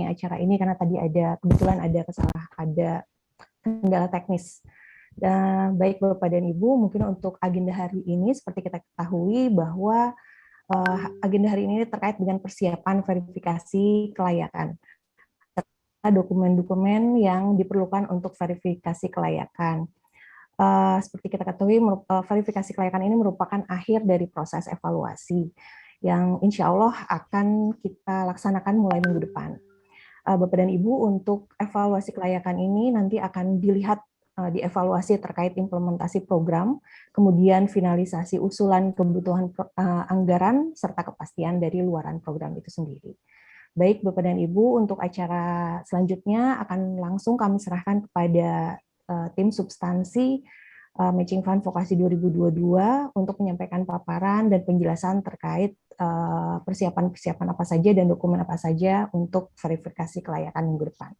mengenai acara ini karena tadi kebetulan ada kendala teknis. Baik Bapak dan Ibu, mungkin untuk agenda hari ini seperti kita ketahui bahwa agenda hari ini terkait dengan persiapan verifikasi kelayakan. Dokumen-dokumen yang diperlukan untuk verifikasi kelayakan. Seperti kita ketahui, verifikasi kelayakan ini merupakan akhir dari proses evaluasi yang insya Allah akan kita laksanakan mulai minggu depan. Bapak dan Ibu, untuk evaluasi kelayakan ini nanti akan dilihat dievaluasi terkait implementasi program, kemudian finalisasi usulan kebutuhan anggaran, serta kepastian dari luaran program itu sendiri. Baik Bapak dan Ibu, untuk acara selanjutnya akan langsung kami serahkan kepada tim substansi Matching Fund Vokasi 2022 untuk menyampaikan paparan dan penjelasan terkait persiapan-persiapan apa saja dan dokumen apa saja untuk verifikasi kelayakan minggu depan.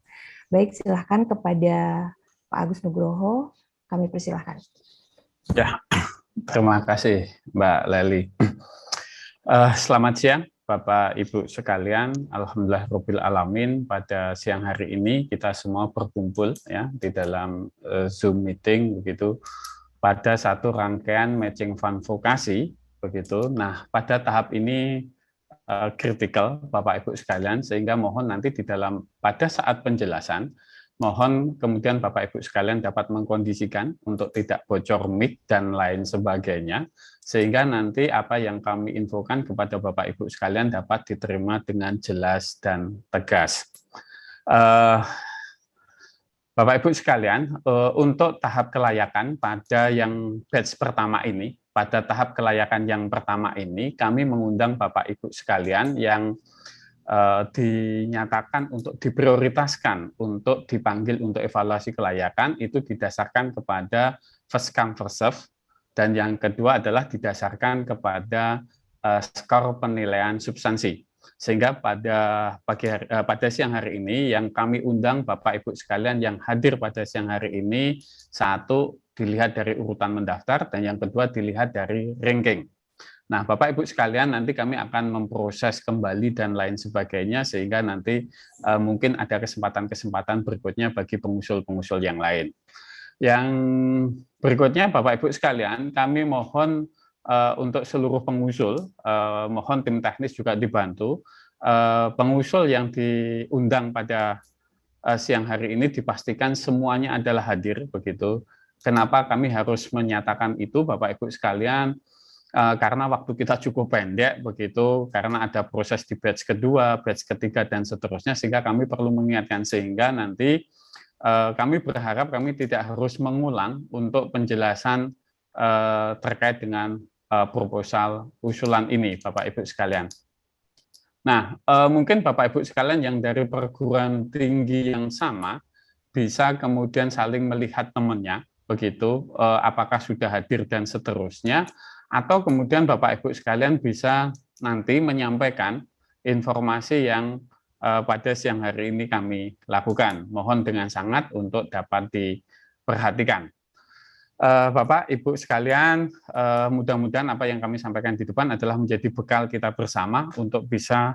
Baik, silahkan kepada Pak Agus Nugroho, kami persilahkan. Ya, terima kasih Mbak Leli. Selamat siang Bapak Ibu sekalian. Alhamdulillahirabbil alamin, pada siang hari ini kita semua berkumpul ya di dalam Zoom meeting begitu pada satu rangkaian matching fund vokasi begitu. Nah, pada tahap ini kritikal Bapak Ibu sekalian, sehingga mohon nanti pada saat penjelasan mohon kemudian Bapak Ibu sekalian dapat mengkondisikan untuk tidak bocor mic dan lain sebagainya, sehingga nanti apa yang kami infokan kepada Bapak Ibu sekalian dapat diterima dengan jelas dan tegas. Bapak Ibu sekalian, untuk tahap kelayakan pada yang batch pertama ini, pada tahap kelayakan yang pertama ini, kami mengundang Bapak Ibu sekalian yang dinyatakan untuk diprioritaskan untuk dipanggil untuk evaluasi kelayakan itu didasarkan kepada first come first serve, dan yang kedua adalah didasarkan kepada skor penilaian substansi. Sehingga pada siang hari ini yang kami undang Bapak Ibu sekalian yang hadir pada siang hari ini, satu dilihat dari urutan mendaftar dan yang kedua dilihat dari ranking. Nah, Bapak Ibu sekalian, nanti kami akan memproses kembali dan lain sebagainya, sehingga nanti mungkin ada kesempatan-kesempatan berikutnya bagi pengusul-pengusul yang lain. Yang berikutnya, Bapak Ibu sekalian, kami mohon untuk seluruh pengusul, mohon tim teknis juga dibantu, pengusul yang diundang pada siang hari ini dipastikan semuanya adalah hadir, begitu. Kenapa kami harus menyatakan itu, Bapak Ibu sekalian? Karena waktu kita cukup pendek begitu, karena ada proses di batch kedua, batch ketiga dan seterusnya, sehingga kami perlu mengingatkan, sehingga nanti kami berharap kami tidak harus mengulang untuk penjelasan terkait dengan proposal usulan ini, Bapak Ibu sekalian. Nah, mungkin Bapak Ibu sekalian yang dari perguruan tinggi yang sama bisa kemudian saling melihat temannya begitu, apakah sudah hadir dan seterusnya. Atau kemudian Bapak Ibu sekalian bisa nanti menyampaikan informasi yang pada siang hari ini kami lakukan. Mohon dengan sangat untuk dapat diperhatikan. Bapak Ibu sekalian, mudah-mudahan apa yang kami sampaikan di depan adalah menjadi bekal kita bersama untuk bisa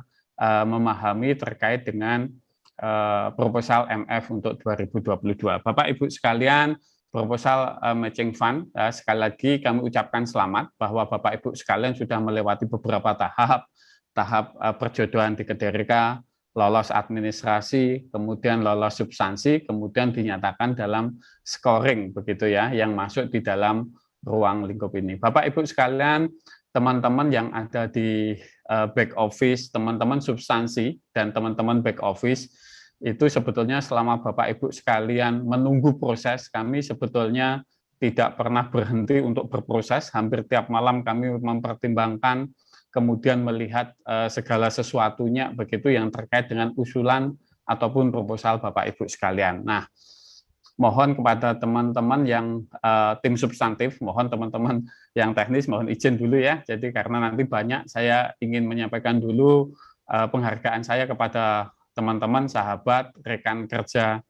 memahami terkait dengan proposal MF untuk 2022. Bapak Ibu sekalian, proposal matching fund, sekali lagi kami ucapkan selamat bahwa Bapak Ibu sekalian sudah melewati beberapa tahap perjodohan di Kederika, lolos administrasi, kemudian lolos substansi, kemudian dinyatakan dalam scoring begitu ya, yang masuk di dalam ruang lingkup ini. Bapak Ibu sekalian, teman-teman yang ada di back office, teman-teman substansi dan teman-teman back office, itu sebetulnya selama Bapak Ibu sekalian menunggu proses, kami sebetulnya tidak pernah berhenti untuk berproses. Hampir tiap malam kami mempertimbangkan, kemudian melihat segala sesuatunya begitu yang terkait dengan usulan ataupun proposal Bapak Ibu sekalian. Nah, mohon kepada teman-teman yang tim substantif, mohon teman-teman yang teknis, mohon izin dulu ya. Jadi karena nanti banyak, saya ingin menyampaikan dulu penghargaan saya kepada teman-teman, sahabat, rekan kerja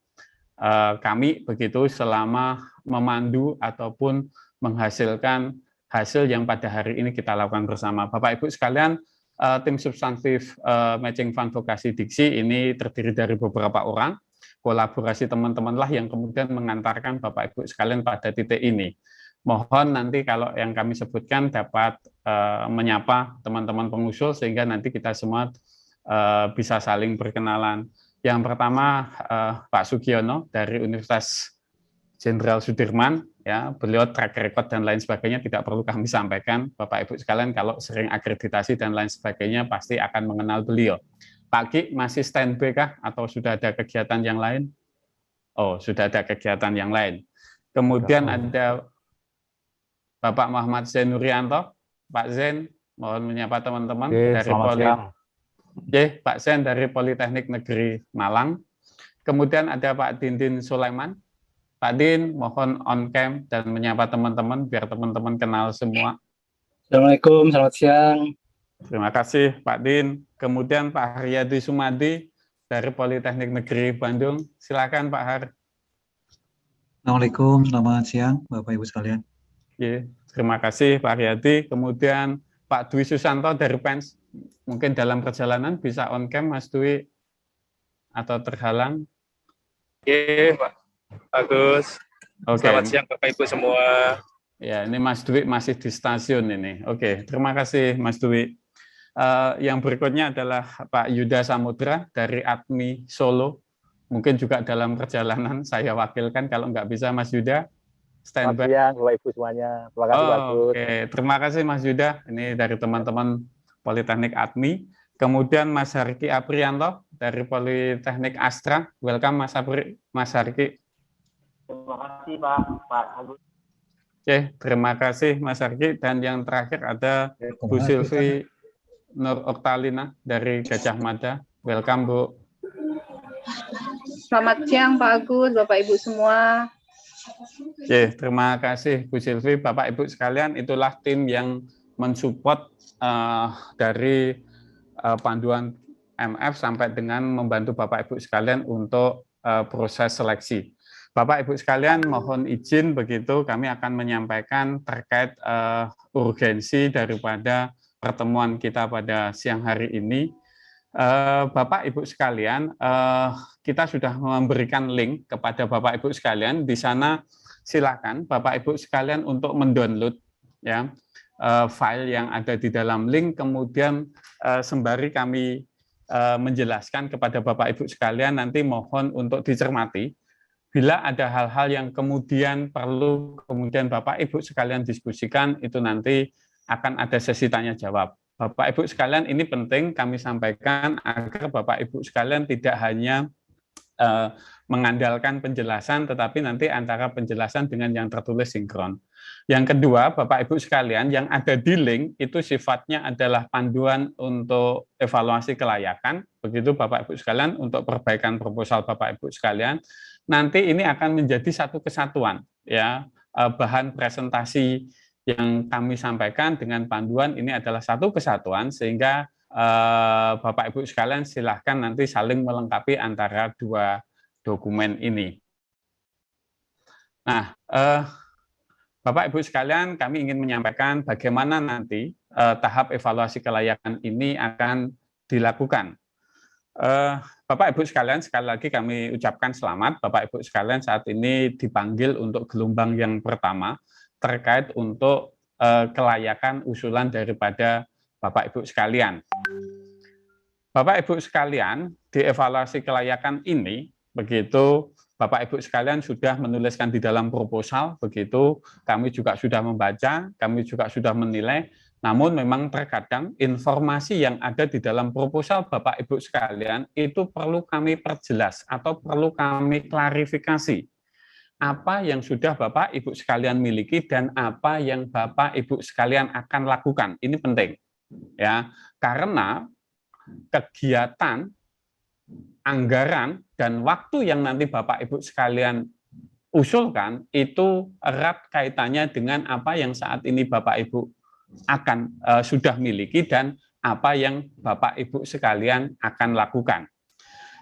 kami begitu selama memandu ataupun menghasilkan hasil yang pada hari ini kita lakukan bersama. Bapak Ibu sekalian, tim substantif Matching Fund Vokasi Diksi ini terdiri dari beberapa orang. Kolaborasi teman-teman lah yang kemudian mengantarkan Bapak Ibu sekalian pada titik ini. Mohon nanti kalau yang kami sebutkan dapat menyapa teman-teman pengusul sehingga nanti kita semua bisa saling berkenalan. Yang pertama Pak Sugiono dari Universitas Jenderal Sudirman, ya, beliau track record dan lain sebagainya tidak perlu kami sampaikan. Bapak Ibu sekalian kalau sering akreditasi dan lain sebagainya pasti akan mengenal beliau. Pak Ki masih standby kah atau sudah ada kegiatan yang lain? Oh, sudah ada kegiatan yang lain. Kemudian ada Bapak Muhammad Zain Nurianto. Pak Zain, mohon menyapa teman-teman dari Pak Zain dari Politeknik Negeri Malang. Kemudian ada Pak Dindin Sulaiman. Pak Din, mohon on cam dan menyapa teman-teman biar teman-teman kenal semua. Assalamualaikum, selamat siang. Terima kasih Pak Din. Kemudian Pak Haryadi Sumadi dari Politeknik Negeri Bandung. Silakan Pak Har. Assalamualaikum, selamat siang Bapak Ibu sekalian. Oke, terima kasih Pak Haryadi. Kemudian Pak Dwi Susanto dari PENS. Mungkin dalam perjalanan bisa on cam Mas Dwi atau terhalang. Oke, Pak Agus. Oke. Selamat siang Bapak Ibu semua. Ya, ini Mas Dwi masih di stasiun ini. Oke, terima kasih Mas Dwi. Yang berikutnya adalah Pak Yuda Samudra dari ADMI Solo. Mungkin juga dalam perjalanan saya wakilkan kalau nggak bisa Mas Yuda. Standby. Selamat siang Bapak Ibu semuanya. Terima kasih Pak Agus. Oke, terima kasih Mas Yuda. Ini dari teman-teman Politeknik ADMI. Kemudian Mas Harki Aprianto dari Politeknik Astra. Welcome Mas Harki. Terima kasih Pak Agus. Oke, terima kasih Mas Harki. Dan yang terakhir ada Bu Silvi Nur Oktalina dari Gajah Mada. Welcome Bu. Selamat siang Pak Agus, Bapak Ibu semua. Oke, terima kasih Bu Silvi. Bapak Ibu sekalian, itulah tim yang mensupport dari panduan MF sampai dengan membantu Bapak Ibu sekalian untuk proses seleksi. Bapak Ibu sekalian, mohon izin begitu kami akan menyampaikan terkait urgensi daripada pertemuan kita pada siang hari ini. Bapak Ibu sekalian, kita sudah memberikan link kepada Bapak Ibu sekalian. Di sana silakan Bapak Ibu sekalian untuk mendownload ya file yang ada di dalam link. Kemudian sembari kami menjelaskan kepada Bapak Ibu sekalian, nanti mohon untuk dicermati. Bila ada hal-hal yang kemudian perlu Bapak Ibu sekalian diskusikan, itu nanti akan ada sesi tanya jawab. Bapak Ibu sekalian, ini penting kami sampaikan agar Bapak Ibu sekalian tidak hanya mengandalkan penjelasan, tetapi nanti antara penjelasan dengan yang tertulis sinkron. Yang kedua, Bapak Ibu sekalian, yang ada di link itu sifatnya adalah panduan untuk evaluasi kelayakan, begitu Bapak Ibu sekalian, untuk perbaikan proposal Bapak Ibu sekalian. Nanti ini akan menjadi satu kesatuan, ya, bahan presentasi yang kami sampaikan dengan panduan ini adalah satu kesatuan, sehingga Bapak Ibu sekalian silahkan nanti saling melengkapi antara dua dokumen ini. Nah, Bapak Ibu sekalian, kami ingin menyampaikan bagaimana nanti tahap evaluasi kelayakan ini akan dilakukan. Bapak Ibu sekalian, sekali lagi kami ucapkan selamat. Bapak Ibu sekalian saat ini dipanggil untuk gelombang yang pertama terkait untuk kelayakan usulan daripada Bapak Ibu sekalian. Bapak Ibu sekalian, di evaluasi kelayakan ini, begitu Bapak Ibu sekalian sudah menuliskan di dalam proposal, begitu kami juga sudah membaca, kami juga sudah menilai. Namun memang terkadang informasi yang ada di dalam proposal Bapak Ibu sekalian itu perlu kami perjelas atau perlu kami klarifikasi. Apa yang sudah Bapak Ibu sekalian miliki dan apa yang Bapak Ibu sekalian akan lakukan. Ini penting. Ya, karena kegiatan, anggaran, dan waktu yang nanti Bapak Ibu sekalian usulkan itu erat kaitannya dengan apa yang saat ini Bapak Ibu akan sudah miliki dan apa yang Bapak Ibu sekalian akan lakukan.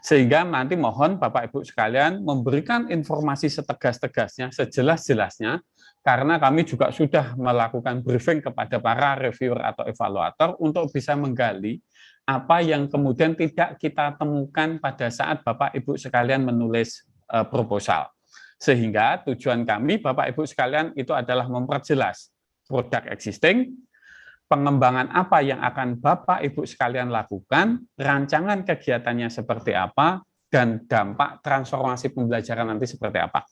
Sehingga nanti mohon Bapak Ibu sekalian memberikan informasi setegas-tegasnya, sejelas-jelasnya, karena kami juga sudah melakukan briefing kepada para reviewer atau evaluator untuk bisa menggali apa yang kemudian tidak kita temukan pada saat Bapak Ibu sekalian menulis proposal. Sehingga tujuan kami Bapak Ibu sekalian itu adalah memperjelas produk existing, pengembangan apa yang akan Bapak Ibu sekalian lakukan, rancangan kegiatannya seperti apa, dan dampak transformasi pembelajaran nanti seperti apa.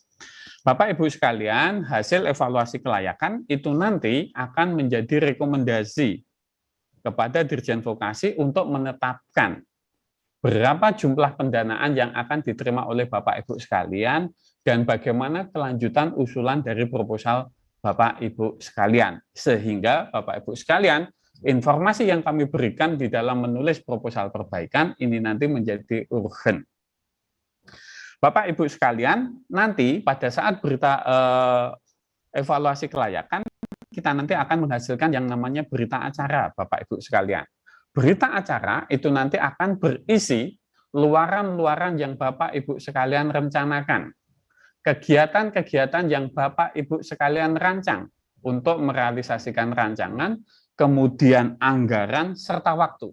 Bapak Ibu sekalian, hasil evaluasi kelayakan itu nanti akan menjadi rekomendasi kepada Dirjen Vokasi untuk menetapkan berapa jumlah pendanaan yang akan diterima oleh Bapak Ibu sekalian dan bagaimana kelanjutan usulan dari proposal Bapak Ibu sekalian. Sehingga Bapak Ibu sekalian, informasi yang kami berikan di dalam menulis proposal perbaikan ini nanti menjadi urgen. Bapak Ibu sekalian, nanti pada saat berita evaluasi kelayakan, kita nanti akan menghasilkan yang namanya berita acara, Bapak Ibu sekalian. Berita acara itu nanti akan berisi luaran-luaran yang Bapak Ibu sekalian rencanakan. Kegiatan-kegiatan yang Bapak Ibu sekalian rancang untuk merealisasikan rancangan, kemudian anggaran, serta waktu.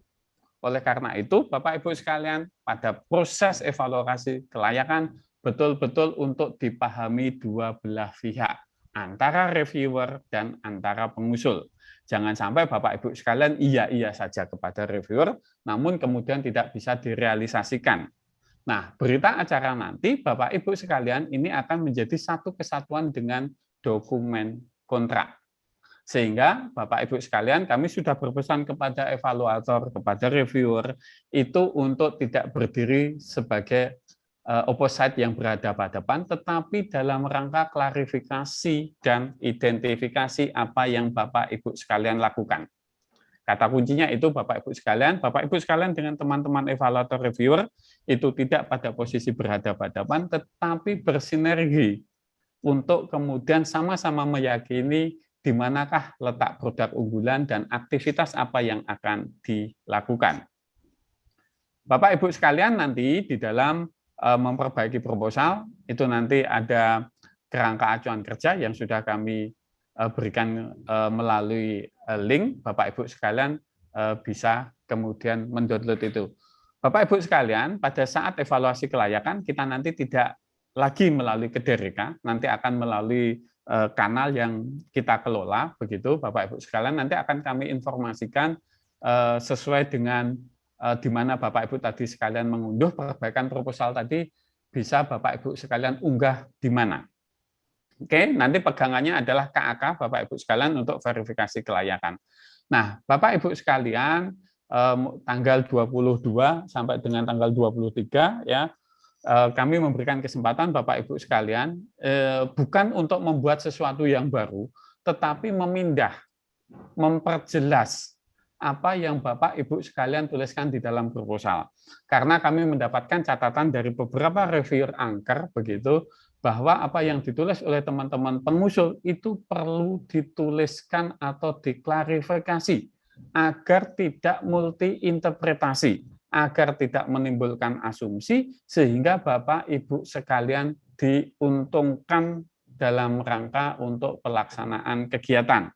Oleh karena itu, Bapak Ibu sekalian, pada proses evaluasi kelayakan betul-betul untuk dipahami dua belah pihak, antara reviewer dan antara pengusul. Jangan sampai Bapak Ibu sekalian iya-iya saja kepada reviewer, namun kemudian tidak bisa direalisasikan. Nah, berita acara nanti Bapak Ibu sekalian ini akan menjadi satu kesatuan dengan dokumen kontrak. Sehingga Bapak Ibu sekalian kami sudah berpesan kepada evaluator, kepada reviewer, itu untuk tidak berdiri sebagai opposite yang berhadapan-hadapan, tetapi dalam rangka klarifikasi dan identifikasi apa yang Bapak Ibu sekalian lakukan. Kata kuncinya itu Bapak Ibu sekalian dengan teman-teman evaluator reviewer itu tidak pada posisi berhadapan-hadapan, tetapi bersinergi untuk kemudian sama-sama meyakini di manakah letak produk unggulan dan aktivitas apa yang akan dilakukan. Bapak Ibu sekalian nanti di dalam memperbaiki proposal itu nanti ada kerangka acuan kerja yang sudah kami berikan melalui link. Bapak Ibu sekalian bisa kemudian mendownload itu. Bapak Ibu sekalian, pada saat evaluasi kelayakan kita nanti tidak lagi melalui Kedereka, nanti akan melalui kanal yang kita kelola, begitu Bapak Ibu sekalian. Nanti akan kami informasikan sesuai dengan di mana Bapak Ibu tadi sekalian mengunduh perbaikan proposal tadi, bisa Bapak Ibu sekalian unggah di mana. Oke, nanti pegangannya adalah KAK Bapak Ibu sekalian untuk verifikasi kelayakan. Nah, Bapak Ibu sekalian, tanggal 22 sampai dengan tanggal 23 ya, kami memberikan kesempatan Bapak Ibu sekalian bukan untuk membuat sesuatu yang baru, tetapi memperjelas apa yang Bapak Ibu sekalian tuliskan di dalam proposal. Karena kami mendapatkan catatan dari beberapa reviewer angker begitu, bahwa apa yang ditulis oleh teman-teman pengusul itu perlu dituliskan atau diklarifikasi agar tidak multi interpretasi, agar tidak menimbulkan asumsi, sehingga Bapak Ibu sekalian diuntungkan dalam rangka untuk pelaksanaan kegiatan.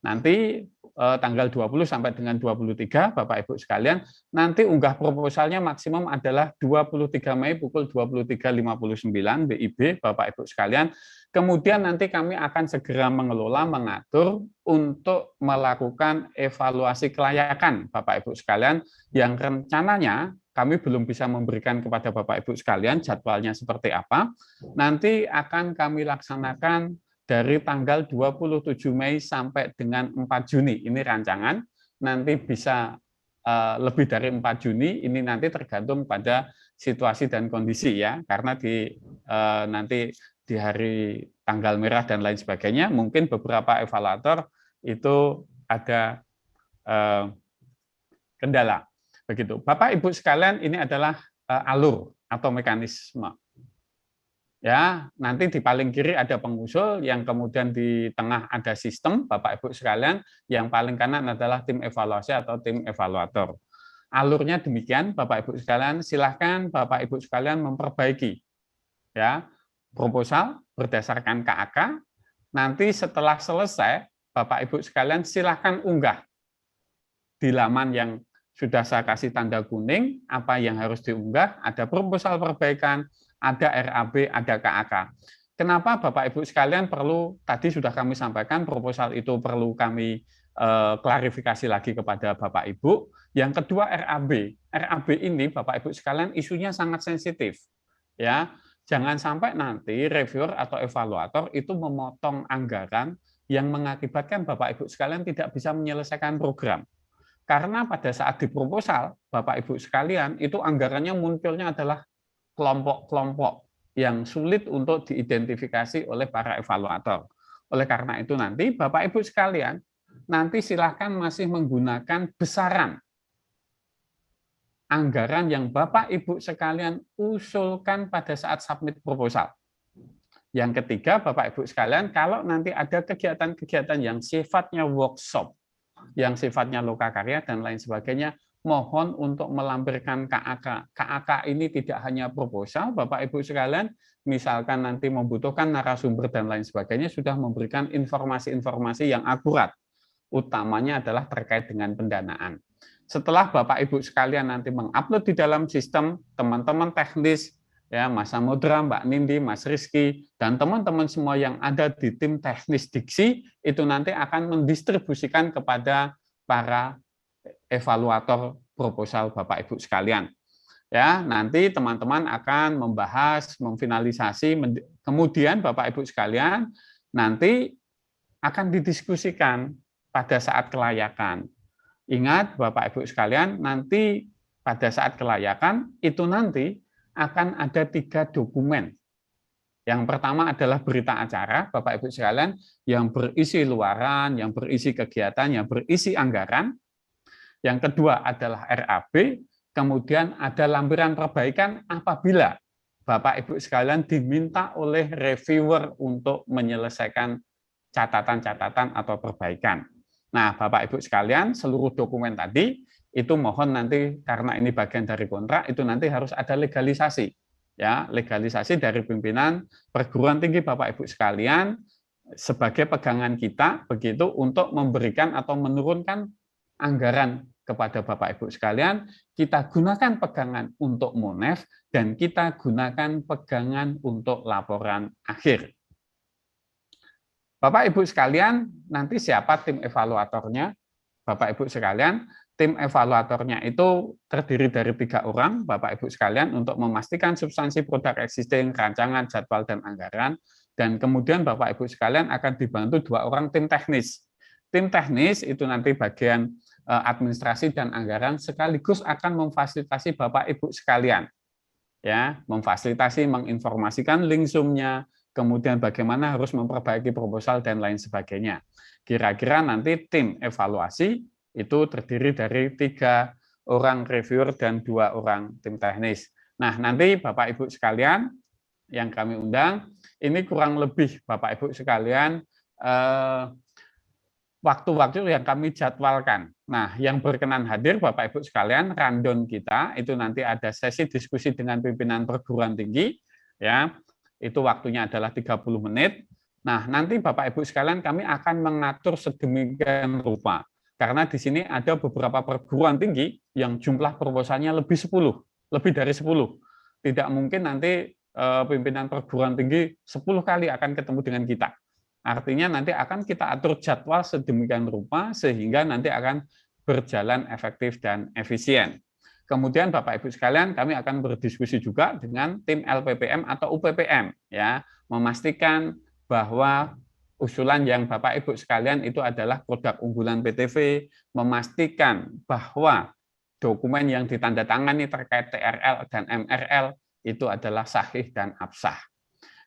Nanti tanggal 20 sampai dengan 23 Bapak Ibu sekalian, nanti unggah proposalnya maksimum adalah 23 Mei pukul 23.59 WIB Bapak Ibu sekalian. Kemudian nanti kami akan segera mengelola, mengatur untuk melakukan evaluasi kelayakan Bapak Ibu sekalian, yang rencananya kami belum bisa memberikan kepada Bapak Ibu sekalian jadwalnya seperti apa. Nanti akan kami laksanakan dari tanggal 27 Mei sampai dengan 4 Juni. Ini rancangan, nanti bisa lebih dari 4 Juni, ini nanti tergantung pada situasi dan kondisi ya, karena nanti di hari tanggal merah dan lain sebagainya, mungkin beberapa evaluator itu ada kendala. Begitu. Bapak Ibu sekalian, ini adalah alur atau mekanisme. Ya, nanti di paling kiri ada pengusul, yang kemudian di tengah ada sistem, Bapak Ibu sekalian, yang paling kanan adalah tim evaluasi atau tim evaluator. alurnya demikian, Bapak Ibu sekalian, silahkan Bapak Ibu sekalian memperbaiki ya proposal berdasarkan KAK. Nanti setelah selesai, Bapak Ibu sekalian silahkan unggah di laman yang sudah saya kasih tanda kuning, apa yang harus diunggah, ada proposal perbaikan, ada RAB, ada KAK. Kenapa Bapak Ibu sekalian perlu, tadi sudah kami sampaikan, proposal itu perlu kami klarifikasi lagi kepada Bapak Ibu. Yang kedua RAB. RAB ini Bapak Ibu sekalian isunya sangat sensitif. Ya, jangan sampai nanti reviewer atau evaluator itu memotong anggaran yang mengakibatkan Bapak Ibu sekalian tidak bisa menyelesaikan program. Karena pada saat di proposal, Bapak Ibu sekalian, itu anggarannya munculnya adalah kelompok-kelompok yang sulit untuk diidentifikasi oleh para evaluator. Oleh karena itu nanti Bapak Ibu sekalian, nanti silakan masih menggunakan besaran anggaran yang Bapak Ibu sekalian usulkan pada saat submit proposal. Yang ketiga, Bapak Ibu sekalian, kalau nanti ada kegiatan-kegiatan yang sifatnya workshop, yang sifatnya lokakarya dan lain sebagainya, mohon untuk melampirkan KAK. KAK ini tidak hanya proposal, Bapak Ibu sekalian, misalkan nanti membutuhkan narasumber dan lain sebagainya, sudah memberikan informasi-informasi yang akurat. Utamanya adalah terkait dengan pendanaan. Setelah Bapak Ibu sekalian nanti mengupload di dalam sistem, teman-teman teknis, ya Mas Samudra, Mbak Nindi, Mas Rizky, dan teman-teman semua yang ada di tim teknis diksi, itu nanti akan mendistribusikan kepada para evaluator proposal Bapak Ibu sekalian. Ya, nanti teman-teman akan membahas, memfinalisasi, kemudian Bapak Ibu sekalian nanti akan didiskusikan pada saat kelayakan. Ingat Bapak Ibu sekalian, nanti pada saat kelayakan itu nanti akan ada 3 dokumen. Yang pertama adalah berita acara, Bapak Ibu sekalian, yang berisi luaran, yang berisi kegiatan, yang berisi anggaran. Yang kedua adalah RAB, kemudian ada lampiran perbaikan apabila Bapak Ibu sekalian diminta oleh reviewer untuk menyelesaikan catatan-catatan atau perbaikan. Nah, Bapak Ibu sekalian, seluruh dokumen tadi itu mohon nanti karena ini bagian dari kontrak itu nanti harus ada legalisasi. Ya, legalisasi dari pimpinan perguruan tinggi Bapak Ibu sekalian sebagai pegangan kita begitu untuk memberikan atau menurunkan anggaran kepada Bapak Ibu sekalian, kita gunakan pegangan untuk MONEF dan kita gunakan pegangan untuk laporan akhir. Bapak Ibu sekalian, nanti siapa tim evaluatornya? Bapak Ibu sekalian, tim evaluatornya itu terdiri dari 3 orang, Bapak Ibu sekalian, untuk memastikan substansi produk existing, rancangan, jadwal, dan anggaran. Dan kemudian Bapak Ibu sekalian akan dibantu 2 orang tim teknis. Tim teknis itu nanti bagian administrasi dan anggaran sekaligus akan memfasilitasi Bapak Ibu sekalian. Ya, memfasilitasi, menginformasikan link Zoom-nya, kemudian bagaimana harus memperbaiki proposal dan lain sebagainya. Kira-kira nanti tim evaluasi itu terdiri dari 3 orang reviewer dan 2 orang tim teknis. Nah, nanti Bapak Ibu sekalian yang kami undang, ini kurang lebih Bapak Ibu sekalian waktu-waktu yang kami jadwalkan. Nah, yang berkenan hadir Bapak Ibu sekalian, rundown kita itu nanti ada sesi diskusi dengan pimpinan perguruan tinggi, ya. Itu waktunya adalah 30 menit. Nah, nanti Bapak Ibu sekalian kami akan mengatur sedemikian rupa. Karena di sini ada beberapa perguruan tinggi yang jumlah proposalnya lebih dari 10. Tidak mungkin nanti pimpinan perguruan tinggi 10 kali akan ketemu dengan kita. Artinya nanti akan kita atur jadwal sedemikian rupa sehingga nanti akan berjalan efektif dan efisien. Kemudian Bapak Ibu sekalian, kami akan berdiskusi juga dengan tim LPPM atau UPPM, ya, memastikan bahwa usulan yang Bapak Ibu sekalian itu adalah produk unggulan PTV, memastikan bahwa dokumen yang ditandatangani terkait TRL dan MRL itu adalah sahih dan absah.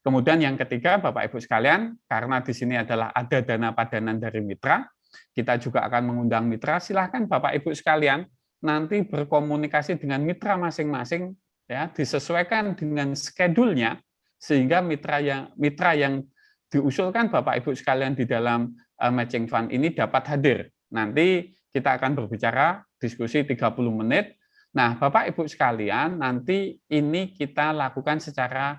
Kemudian yang ketiga, Bapak Ibu sekalian, karena di sini adalah ada dana padanan dari mitra, kita juga akan mengundang mitra. Silahkan Bapak Ibu sekalian nanti berkomunikasi dengan mitra masing-masing, ya, disesuaikan dengan schedule-nya sehingga mitra yang diusulkan Bapak Ibu sekalian di dalam matching fund ini dapat hadir. Nanti kita akan berbicara diskusi 30 menit Nah, Bapak Ibu sekalian, nanti ini kita lakukan secara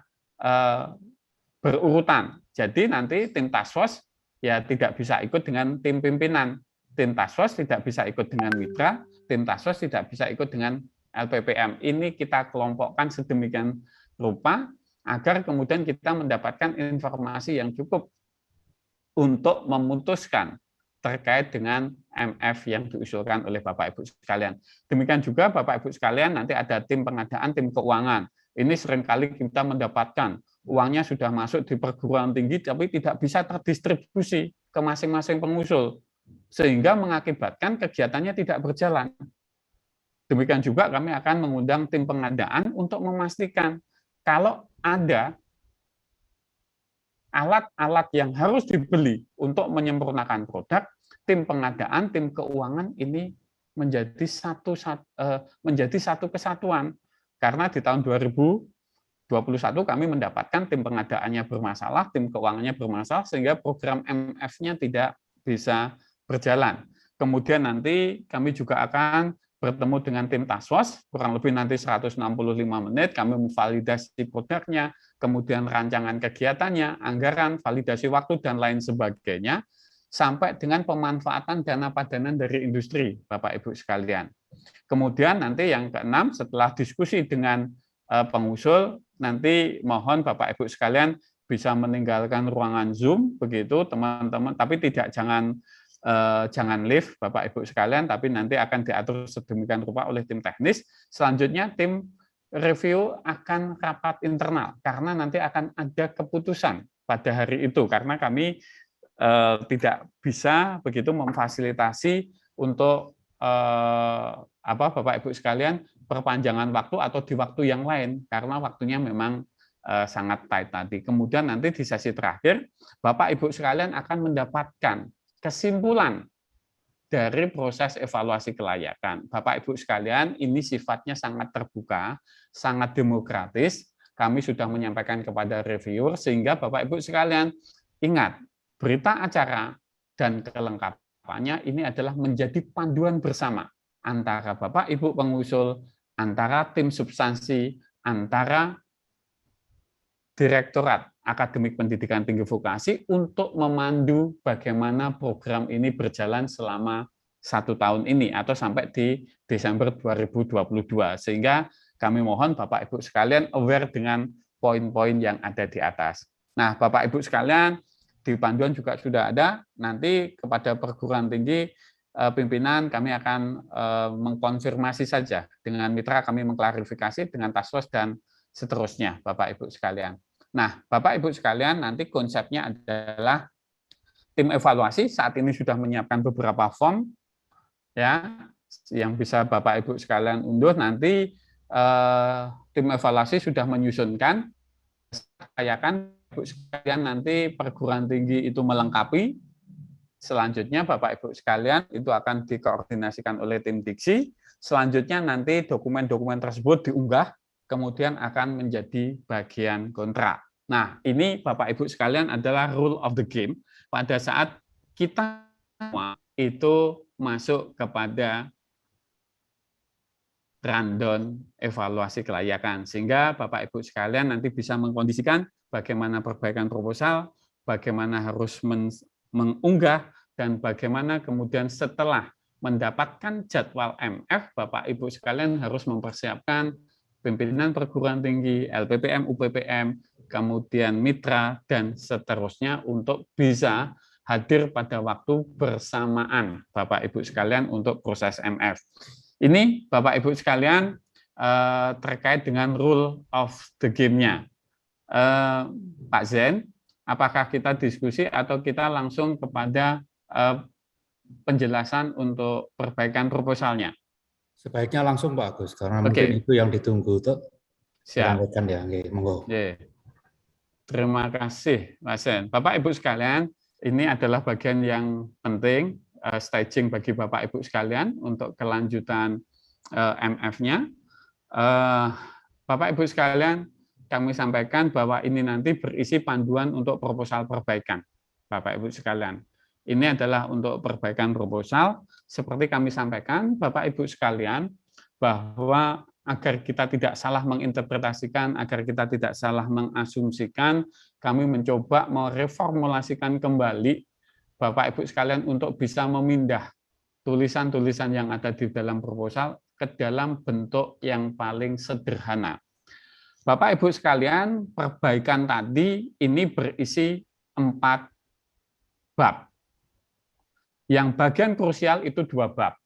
berurutan. Jadi nanti tim task force ya tidak bisa ikut dengan tim pimpinan. Tim task force tidak bisa ikut dengan mitra, tim task force tidak bisa ikut dengan LPPM. Ini kita kelompokkan sedemikian rupa agar kemudian kita mendapatkan informasi yang cukup untuk memutuskan terkait dengan MF yang diusulkan oleh Bapak Ibu sekalian. Demikian juga Bapak Ibu sekalian, nanti ada tim pengadaan, tim keuangan. Ini seringkali kita mendapatkan uangnya sudah masuk di perguruan tinggi tapi tidak bisa terdistribusi ke masing-masing pengusul, sehingga mengakibatkan kegiatannya tidak berjalan. Demikian juga kami akan mengundang tim pengadaan untuk memastikan kalau ada alat-alat yang harus dibeli untuk menyempurnakan produk, tim pengadaan, tim keuangan ini menjadi satu kesatuan. Karena di tahun 2021 kami mendapatkan tim pengadaannya bermasalah, tim keuangannya bermasalah, sehingga program MF-nya tidak bisa berjalan. Kemudian nanti kami juga akan bertemu dengan tim task force, kurang lebih nanti 165 menit, kami memvalidasi produknya, kemudian rancangan kegiatannya, anggaran, validasi waktu, dan lain sebagainya, sampai dengan pemanfaatan dana padanan dari industri, Bapak Ibu sekalian. Kemudian nanti yang keenam, setelah diskusi dengan pengusul, nanti mohon Bapak Ibu sekalian bisa meninggalkan ruangan Zoom, begitu teman-teman, tapi jangan live Bapak Ibu sekalian, tapi nanti akan diatur sedemikian rupa oleh tim teknis. Selanjutnya tim review akan rapat internal, karena nanti akan ada keputusan pada hari itu, karena kami tidak bisa begitu memfasilitasi untuk Bapak Ibu sekalian perpanjangan waktu atau di waktu yang lain, karena waktunya memang sangat tight tadi. Kemudian nanti di sesi terakhir, Bapak Ibu sekalian akan mendapatkan kesimpulan dari proses evaluasi kelayakan. Bapak Ibu sekalian, ini sifatnya sangat terbuka, sangat demokratis. Kami sudah menyampaikan kepada reviewer, sehingga Bapak Ibu sekalian ingat, berita acara dan kelengkapannya ini adalah menjadi panduan bersama antara Bapak Ibu pengusul, antara tim substansi, antara Direktorat Akademik Pendidikan Tinggi Vokasi untuk memandu bagaimana program ini berjalan selama 1 tahun ini atau sampai di Desember 2022. Sehingga kami mohon Bapak Ibu sekalian aware dengan poin-poin yang ada di atas. Nah, Bapak Ibu sekalian, di panduan juga sudah ada, nanti kepada perguruan tinggi pimpinan kami akan mengkonfirmasi saja dengan mitra, kami mengklarifikasi dengan task force dan seterusnya, Bapak Ibu sekalian. Nah, Bapak Ibu sekalian, nanti konsepnya adalah tim evaluasi saat ini sudah menyiapkan beberapa form ya yang bisa Bapak Ibu sekalian unduh. Nanti tim evaluasi sudah menyusunkan kelayakan Ibu sekalian, nanti perguruan tinggi itu melengkapi. Selanjutnya Bapak Ibu sekalian itu akan dikoordinasikan oleh tim diksi. Selanjutnya nanti dokumen-dokumen tersebut diunggah, kemudian akan menjadi bagian kontrak. Nah, ini Bapak Ibu sekalian adalah rule of the game pada saat kita semua itu masuk kepada rundown evaluasi kelayakan. Sehingga Bapak Ibu sekalian nanti bisa mengkondisikan bagaimana perbaikan proposal, bagaimana harus mengunggah, dan bagaimana kemudian setelah mendapatkan jadwal MF, Bapak Ibu sekalian harus mempersiapkan pimpinan perguruan tinggi, LPPM, UPPM, kemudian mitra, dan seterusnya untuk bisa hadir pada waktu bersamaan Bapak Ibu sekalian untuk proses MF. Ini Bapak Ibu sekalian terkait dengan rule of the game-nya. Pak Zen, apakah kita diskusi atau kita langsung kepada penjelasan untuk perbaikan proposalnya? Sebaiknya langsung Pak Agus, karena mungkin itu yang ditunggu untuk disampaikan ya. Monggo. Terima kasih, Mas Sen. Bapak Ibu sekalian, ini adalah bagian yang penting, staging bagi Bapak Ibu sekalian untuk kelanjutan MF-nya. Bapak Ibu sekalian, kami sampaikan bahwa ini nanti berisi panduan untuk proposal perbaikan. Bapak Ibu sekalian, ini adalah untuk perbaikan proposal. Seperti kami sampaikan, Bapak Ibu sekalian, bahwa agar kita tidak salah menginterpretasikan, agar kita tidak salah mengasumsikan, kami mencoba mereformulasikan kembali Bapak Ibu sekalian untuk bisa memindah tulisan-tulisan yang ada di dalam proposal ke dalam bentuk yang paling sederhana. Bapak Ibu sekalian, perbaikan tadi ini berisi 4 bab. Yang bagian krusial itu 2 bab.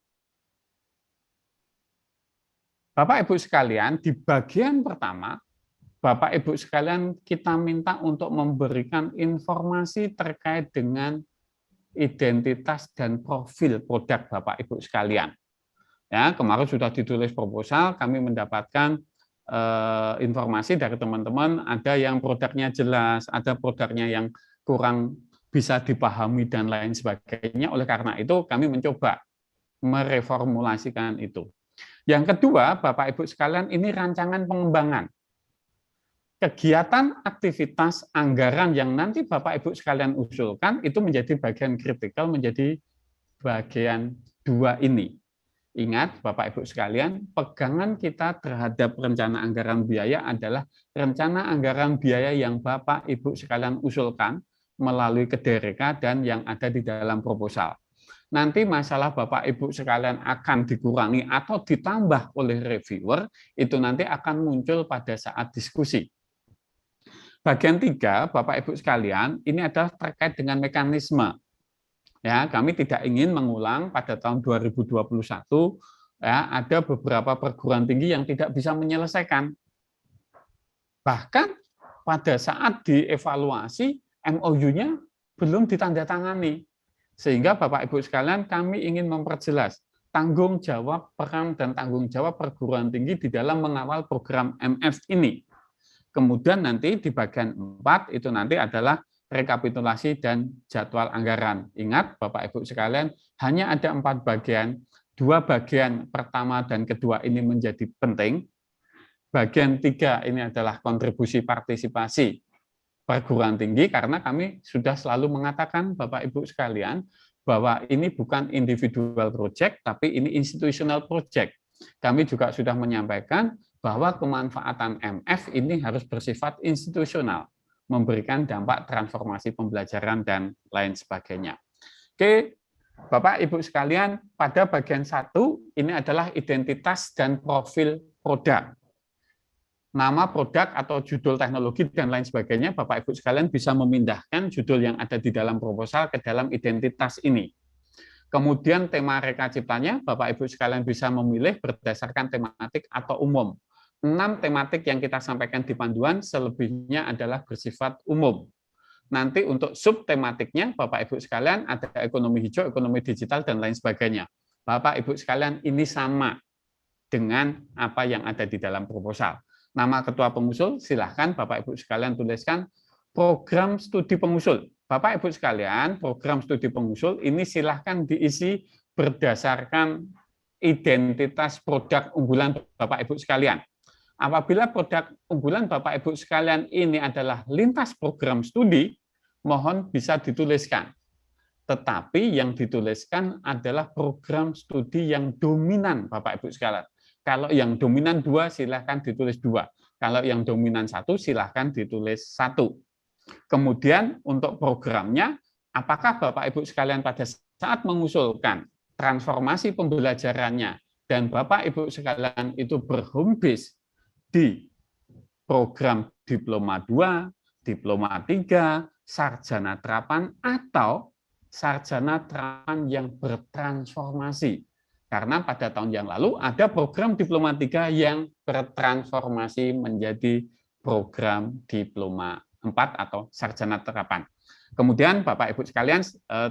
Bapak Ibu sekalian, di bagian pertama, Bapak Ibu sekalian kita minta untuk memberikan informasi terkait dengan identitas dan profil produk Bapak Ibu sekalian. Ya, kemarin sudah ditulis proposal, kami mendapatkan informasi dari teman-teman, ada yang produknya jelas, ada produknya yang kurang bisa dipahami dan lain sebagainya. Oleh karena itu kami mencoba mereformulasikan itu. Yang kedua, Bapak Ibu sekalian, ini rancangan pengembangan. Kegiatan aktivitas anggaran yang nanti Bapak Ibu sekalian usulkan itu menjadi bagian kritikal, menjadi bagian 2 ini. Ingat Bapak Ibu sekalian, pegangan kita terhadap rencana anggaran biaya adalah rencana anggaran biaya yang Bapak Ibu sekalian usulkan melalui KDRK dan yang ada di dalam proposal. Nanti masalah Bapak Ibu sekalian akan dikurangi atau ditambah oleh reviewer, itu nanti akan muncul pada saat diskusi. Bagian 3, Bapak Ibu sekalian, ini adalah terkait dengan mekanisme. Ya, kami tidak ingin mengulang pada tahun 2021 ya, ada beberapa perguruan tinggi yang tidak bisa menyelesaikan. Bahkan pada saat dievaluasi MOU-nya belum ditandatangani. Sehingga Bapak Ibu sekalian kami ingin memperjelas tanggung jawab, peran dan tanggung jawab perguruan tinggi di dalam mengawal program MF ini. Kemudian nanti di bagian 4 itu nanti adalah rekapitulasi dan jadwal anggaran. Ingat Bapak Ibu sekalian, hanya ada 4 bagian, 2 bagian pertama dan kedua ini menjadi penting. Bagian 3 ini adalah kontribusi partisipasi perguruan tinggi, karena kami sudah selalu mengatakan Bapak Ibu sekalian, bahwa ini bukan individual project, tapi ini institutional project. Kami juga sudah menyampaikan bahwa kemanfaatan MF ini harus bersifat institusional, memberikan dampak transformasi pembelajaran dan lain sebagainya. Oke, Bapak Ibu sekalian, pada bagian 1 ini adalah identitas dan profil produk. Nama produk atau judul teknologi dan lain sebagainya, Bapak Ibu sekalian bisa memindahkan judul yang ada di dalam proposal ke dalam identitas ini. Kemudian tema reka ciptanya, Bapak Ibu sekalian bisa memilih berdasarkan tematik atau umum. 6 tematik yang kita sampaikan di panduan, selebihnya adalah bersifat umum. Nanti untuk subtematiknya, Bapak Ibu sekalian, ada ekonomi hijau, ekonomi digital, dan lain sebagainya. Bapak Ibu sekalian, ini sama dengan apa yang ada di dalam proposal. Nama ketua pengusul, silahkan Bapak Ibu sekalian tuliskan program studi pengusul. Bapak Ibu sekalian, program studi pengusul ini silahkan diisi berdasarkan identitas produk unggulan Bapak Ibu sekalian. Apabila produk unggulan Bapak Ibu sekalian ini adalah lintas program studi, mohon bisa dituliskan. Tetapi yang dituliskan adalah program studi yang dominan Bapak Ibu sekalian. Kalau yang dominan 2, silahkan ditulis 2. Kalau yang dominan 1, silahkan ditulis 1. Kemudian untuk programnya, apakah Bapak Ibu sekalian pada saat mengusulkan transformasi pembelajarannya dan Bapak Ibu sekalian itu berhome base di program Diploma 2, Diploma 3, Sarjana Terapan, atau Sarjana Terapan yang bertransformasi. Karena pada tahun yang lalu ada program Diploma 3 yang bertransformasi menjadi program Diploma 4 atau Sarjana Terapan. Kemudian Bapak Ibu sekalian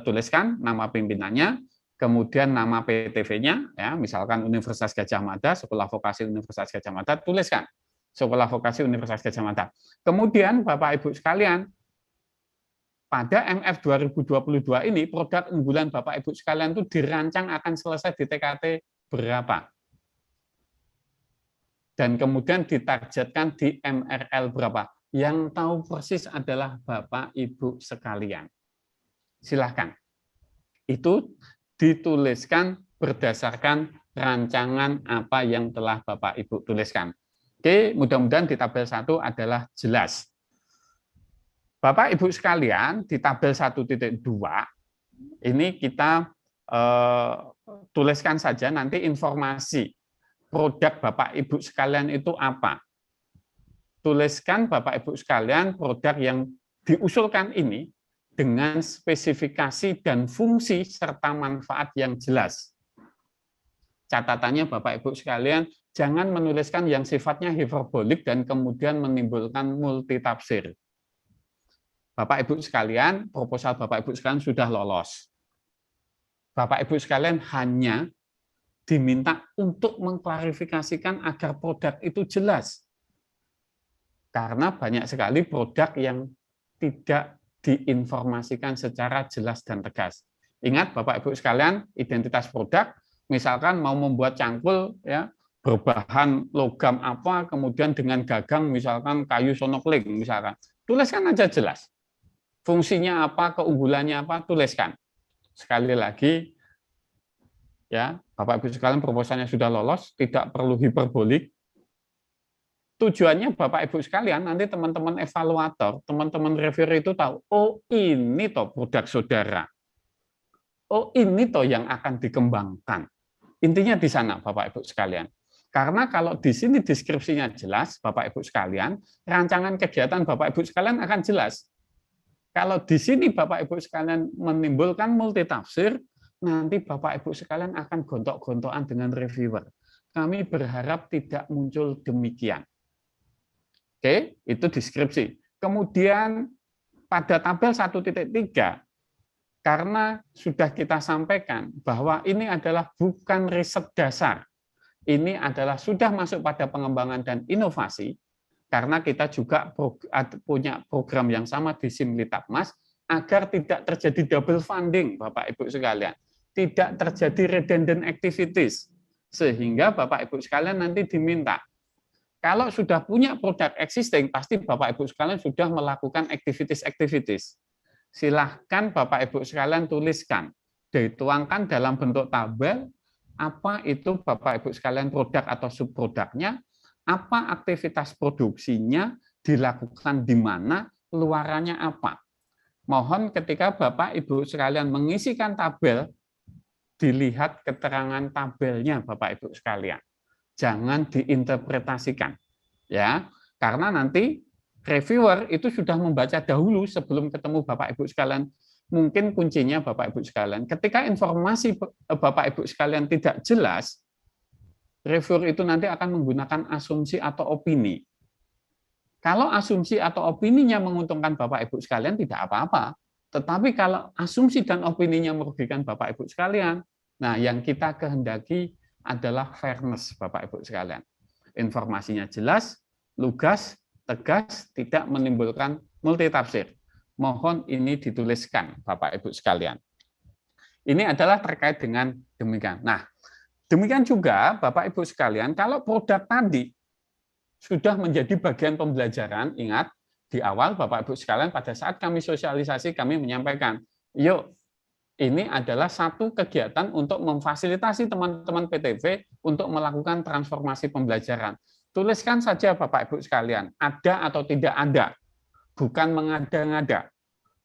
tuliskan nama pimpinannya, kemudian nama PTV-nya, ya, misalkan Universitas Gadjah Mada, Sekolah Vokasi Universitas Gadjah Mada, tuliskan Sekolah Vokasi Universitas Gadjah Mada. Kemudian Bapak Ibu sekalian, pada MF 2022 ini, produk unggulan Bapak Ibu sekalian itu dirancang akan selesai di TKT berapa. Dan kemudian ditargetkan di MRL berapa. Yang tahu persis adalah Bapak Ibu sekalian. Silahkan. Itu dituliskan berdasarkan rancangan apa yang telah Bapak Ibu tuliskan. Oke, mudah-mudahan di tabel 1 adalah jelas. Bapak Ibu sekalian, di tabel 1.2 ini kita tuliskan saja nanti informasi produk Bapak Ibu sekalian itu apa. Tuliskan Bapak Ibu sekalian produk yang diusulkan ini dengan spesifikasi dan fungsi serta manfaat yang jelas. Catatannya Bapak Ibu sekalian, jangan menuliskan yang sifatnya hiperbolik dan kemudian menimbulkan multitafsir. Bapak Ibu sekalian, proposal Bapak Ibu sekalian sudah lolos. Bapak Ibu sekalian hanya diminta untuk mengklarifikasikan agar produk itu jelas. Karena banyak sekali produk yang tidak diinformasikan secara jelas dan tegas. Ingat Bapak Ibu sekalian, identitas produk, misalkan mau membuat cangkul ya berbahan logam apa, kemudian dengan gagang misalkan kayu sonokling misalkan. Tuliskan aja jelas. Fungsinya apa, keunggulannya apa, tuliskan. Sekali lagi ya, Bapak Ibu sekalian proposalnya sudah lolos, tidak perlu hiperbolik. Tujuannya Bapak Ibu sekalian, nanti teman-teman evaluator, teman-teman reviewer itu tahu, oh ini toh produk saudara. Oh ini toh yang akan dikembangkan. Intinya di sana Bapak Ibu sekalian. Karena kalau di sini deskripsinya jelas, Bapak Ibu sekalian, rancangan kegiatan Bapak Ibu sekalian akan jelas. Kalau di sini Bapak Ibu sekalian menimbulkan multitafsir, nanti Bapak Ibu sekalian akan gontok-gontokan dengan reviewer. Kami berharap tidak muncul demikian. Oke, itu deskripsi. Kemudian pada tabel 1.3, karena sudah kita sampaikan bahwa ini adalah bukan riset dasar, ini adalah sudah masuk pada pengembangan dan inovasi, karena kita juga punya program yang sama di Simlitapmas, agar tidak terjadi double funding, Bapak Ibu sekalian, tidak terjadi redundant activities, sehingga Bapak Ibu sekalian nanti diminta, kalau sudah punya produk existing, pasti Bapak Ibu sekalian sudah melakukan activities. Silahkan Bapak Ibu sekalian tuliskan, dituangkan dalam bentuk tabel, apa itu Bapak Ibu sekalian produk atau subproduknya, apa aktivitas produksinya, dilakukan di mana, luarannya apa. Mohon ketika Bapak Ibu sekalian mengisikan tabel, dilihat keterangan tabelnya Bapak Ibu sekalian. Jangan diinterpretasikan, ya, karena nanti reviewer itu sudah membaca dahulu sebelum ketemu Bapak Ibu sekalian. Mungkin kuncinya Bapak Ibu sekalian, ketika informasi Bapak Ibu sekalian tidak jelas, reviewer itu nanti akan menggunakan asumsi atau opini. Kalau asumsi atau opininya menguntungkan Bapak Ibu sekalian tidak apa-apa. Tetapi kalau asumsi dan opininya merugikan Bapak Ibu sekalian, nah yang kita kehendaki adalah fairness Bapak Ibu sekalian. Informasinya jelas, lugas, tegas, tidak menimbulkan multitafsir. Mohon ini dituliskan Bapak Ibu sekalian. Ini adalah terkait dengan demikian. Nah, demikian juga Bapak Ibu sekalian, kalau produk tadi sudah menjadi bagian pembelajaran, ingat di awal Bapak Ibu sekalian pada saat kami sosialisasi kami menyampaikan, yuk ini adalah satu kegiatan untuk memfasilitasi teman-teman PTV untuk melakukan transformasi pembelajaran. Tuliskan saja Bapak Ibu sekalian, ada atau tidak ada, bukan mengada-ngada.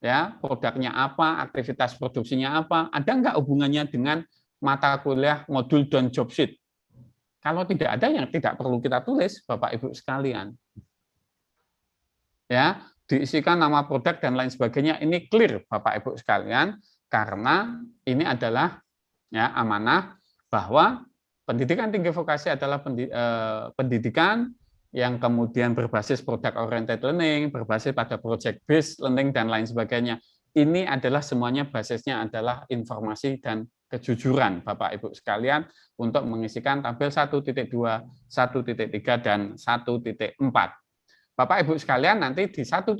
Ya, produknya apa, aktivitas produksinya apa, ada nggak hubungannya dengan mata kuliah modul dan job sheet? Kalau tidak ada, yang tidak perlu kita tulis, Bapak Ibu sekalian. Ya, diisikan nama produk dan lain sebagainya, ini clear Bapak Ibu sekalian. Karena ini adalah ya, amanah bahwa pendidikan tinggi vokasi adalah pendidikan yang kemudian berbasis product oriented learning, berbasis pada project based learning dan lain sebagainya. Ini adalah semuanya basisnya adalah informasi dan kejujuran Bapak Ibu sekalian untuk mengisikan tabel 1.2, 1.3 dan 1.4. Bapak Ibu sekalian nanti di 1.5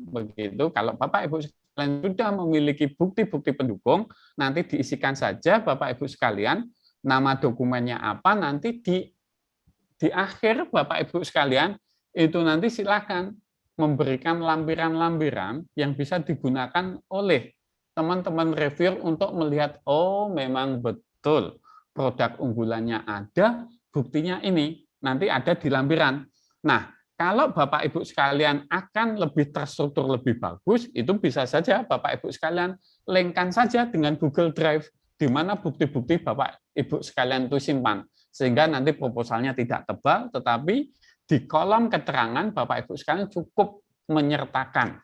begitu kalau Bapak Ibu sekalian sudah memiliki bukti-bukti pendukung, nanti diisikan saja Bapak Ibu sekalian nama dokumennya apa, nanti di akhir Bapak Ibu sekalian itu nanti silakan memberikan lampiran-lampiran yang bisa digunakan oleh teman-teman reviewer untuk melihat, oh memang betul produk unggulannya ada, buktinya ini, nanti ada di lampiran. Nah, kalau Bapak Ibu sekalian akan lebih terstruktur, lebih bagus, itu bisa saja Bapak Ibu sekalian linkkan saja dengan Google Drive, di mana bukti-bukti Bapak Ibu sekalian itu simpan. Sehingga nanti proposalnya tidak tebal, tetapi di kolom keterangan Bapak Ibu sekalian cukup menyertakan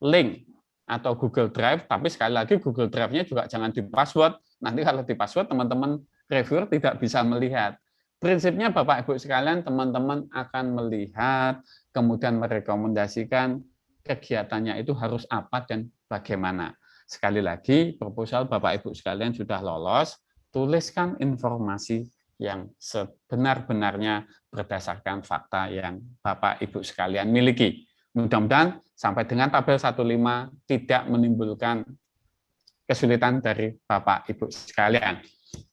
link atau Google Drive, tapi sekali lagi Google Drive-nya juga jangan di-password. Nanti kalau di-password, teman-teman reviewer tidak bisa melihat. Prinsipnya Bapak Ibu sekalian, teman-teman akan melihat, kemudian merekomendasikan kegiatannya itu harus apa dan bagaimana. Sekali lagi, proposal Bapak Ibu sekalian sudah lolos, tuliskan informasi yang sebenar-benarnya berdasarkan fakta yang Bapak Ibu sekalian miliki. Mudah-mudahan sampai dengan tabel 15 tidak menimbulkan kesulitan dari Bapak Ibu sekalian.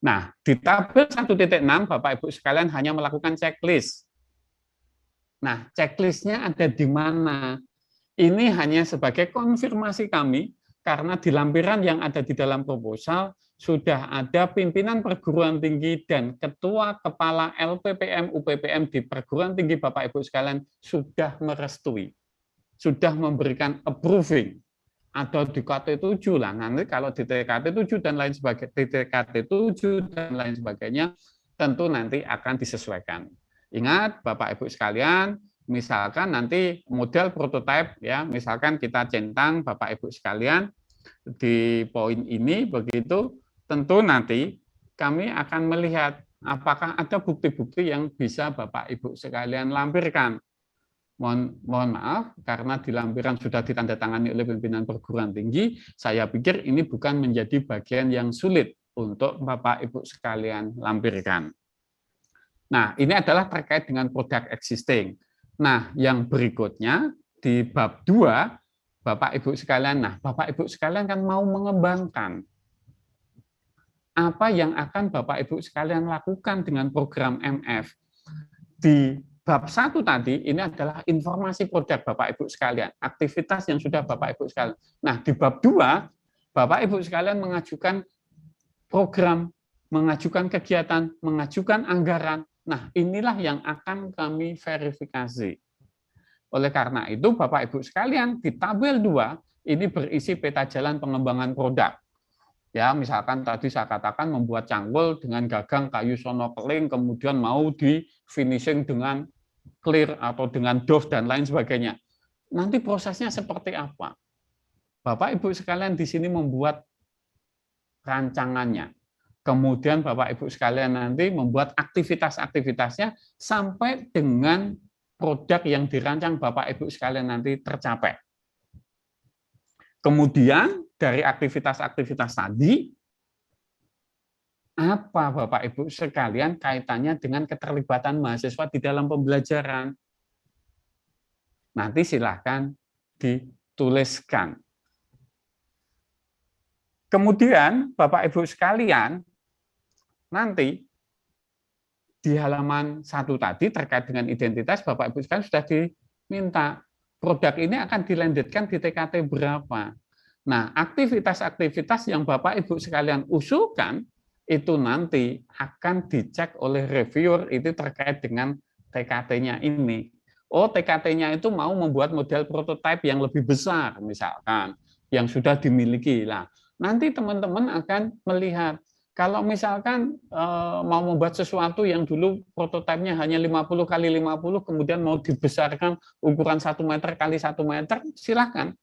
Nah, di tabel 1.6 Bapak Ibu sekalian hanya melakukan checklist. Nah, checklistnya ada di mana? Ini hanya sebagai konfirmasi kami, karena di lampiran yang ada di dalam proposal sudah ada pimpinan perguruan tinggi dan ketua kepala LPPM UPPM di perguruan tinggi Bapak Ibu sekalian sudah merestui, sudah memberikan approving, atau di KT7 lah, nanti kalau di TKT7 dan lain sebagainya, di TKT7 dan lain sebagainya, tentu nanti akan disesuaikan. Ingat Bapak Ibu sekalian, misalkan nanti model prototipe ya, misalkan kita centang Bapak Ibu sekalian di poin ini begitu, tentu nanti kami akan melihat apakah ada bukti-bukti yang bisa Bapak Ibu sekalian lampirkan. Mohon maaf, karena di lampiran sudah ditandatangani oleh pimpinan perguruan tinggi, saya pikir ini bukan menjadi bagian yang sulit untuk Bapak Ibu sekalian lampirkan. Nah, ini adalah terkait dengan produk existing. Nah, yang berikutnya di bab 2, Bapak Ibu sekalian, nah Bapak Ibu sekalian kan mau mengembangkan apa yang akan Bapak Ibu sekalian lakukan dengan program MF. Di bab 1 tadi, ini adalah informasi produk Bapak Ibu sekalian, aktivitas yang sudah Bapak Ibu sekalian. Nah, di bab 2, Bapak Ibu sekalian mengajukan program, mengajukan kegiatan, mengajukan anggaran. Nah, inilah yang akan kami verifikasi. Oleh karena itu, Bapak Ibu sekalian, di tabel 2, ini berisi peta jalan pengembangan produk. Ya, misalkan tadi saya katakan membuat cangkul dengan gagang kayu sono keling, kemudian mau di finishing dengan clear atau dengan doff dan lain sebagainya. Nanti prosesnya seperti apa? Bapak Ibu sekalian di sini membuat rancangannya. Kemudian Bapak Ibu sekalian nanti membuat aktivitas-aktivitasnya sampai dengan produk yang dirancang Bapak Ibu sekalian nanti tercapai. Kemudian dari aktivitas-aktivitas tadi, apa Bapak Ibu sekalian kaitannya dengan keterlibatan mahasiswa di dalam pembelajaran? Nanti silahkan dituliskan. Kemudian Bapak Ibu sekalian, nanti di halaman 1 tadi terkait dengan identitas, Bapak Ibu sekalian sudah diminta produk ini akan dilanjutkan di TKT berapa. Nah, aktivitas-aktivitas yang Bapak Ibu sekalian usulkan itu nanti akan dicek oleh reviewer itu terkait dengan TKT-nya ini. Oh, TKT-nya itu mau membuat model prototipe yang lebih besar, misalkan, yang sudah dimiliki. Nah, nanti teman-teman akan melihat, kalau misalkan mau membuat sesuatu yang dulu prototipenya hanya 50 kali 50, kemudian mau dibesarkan ukuran 1 meter kali 1 meter, silahkan.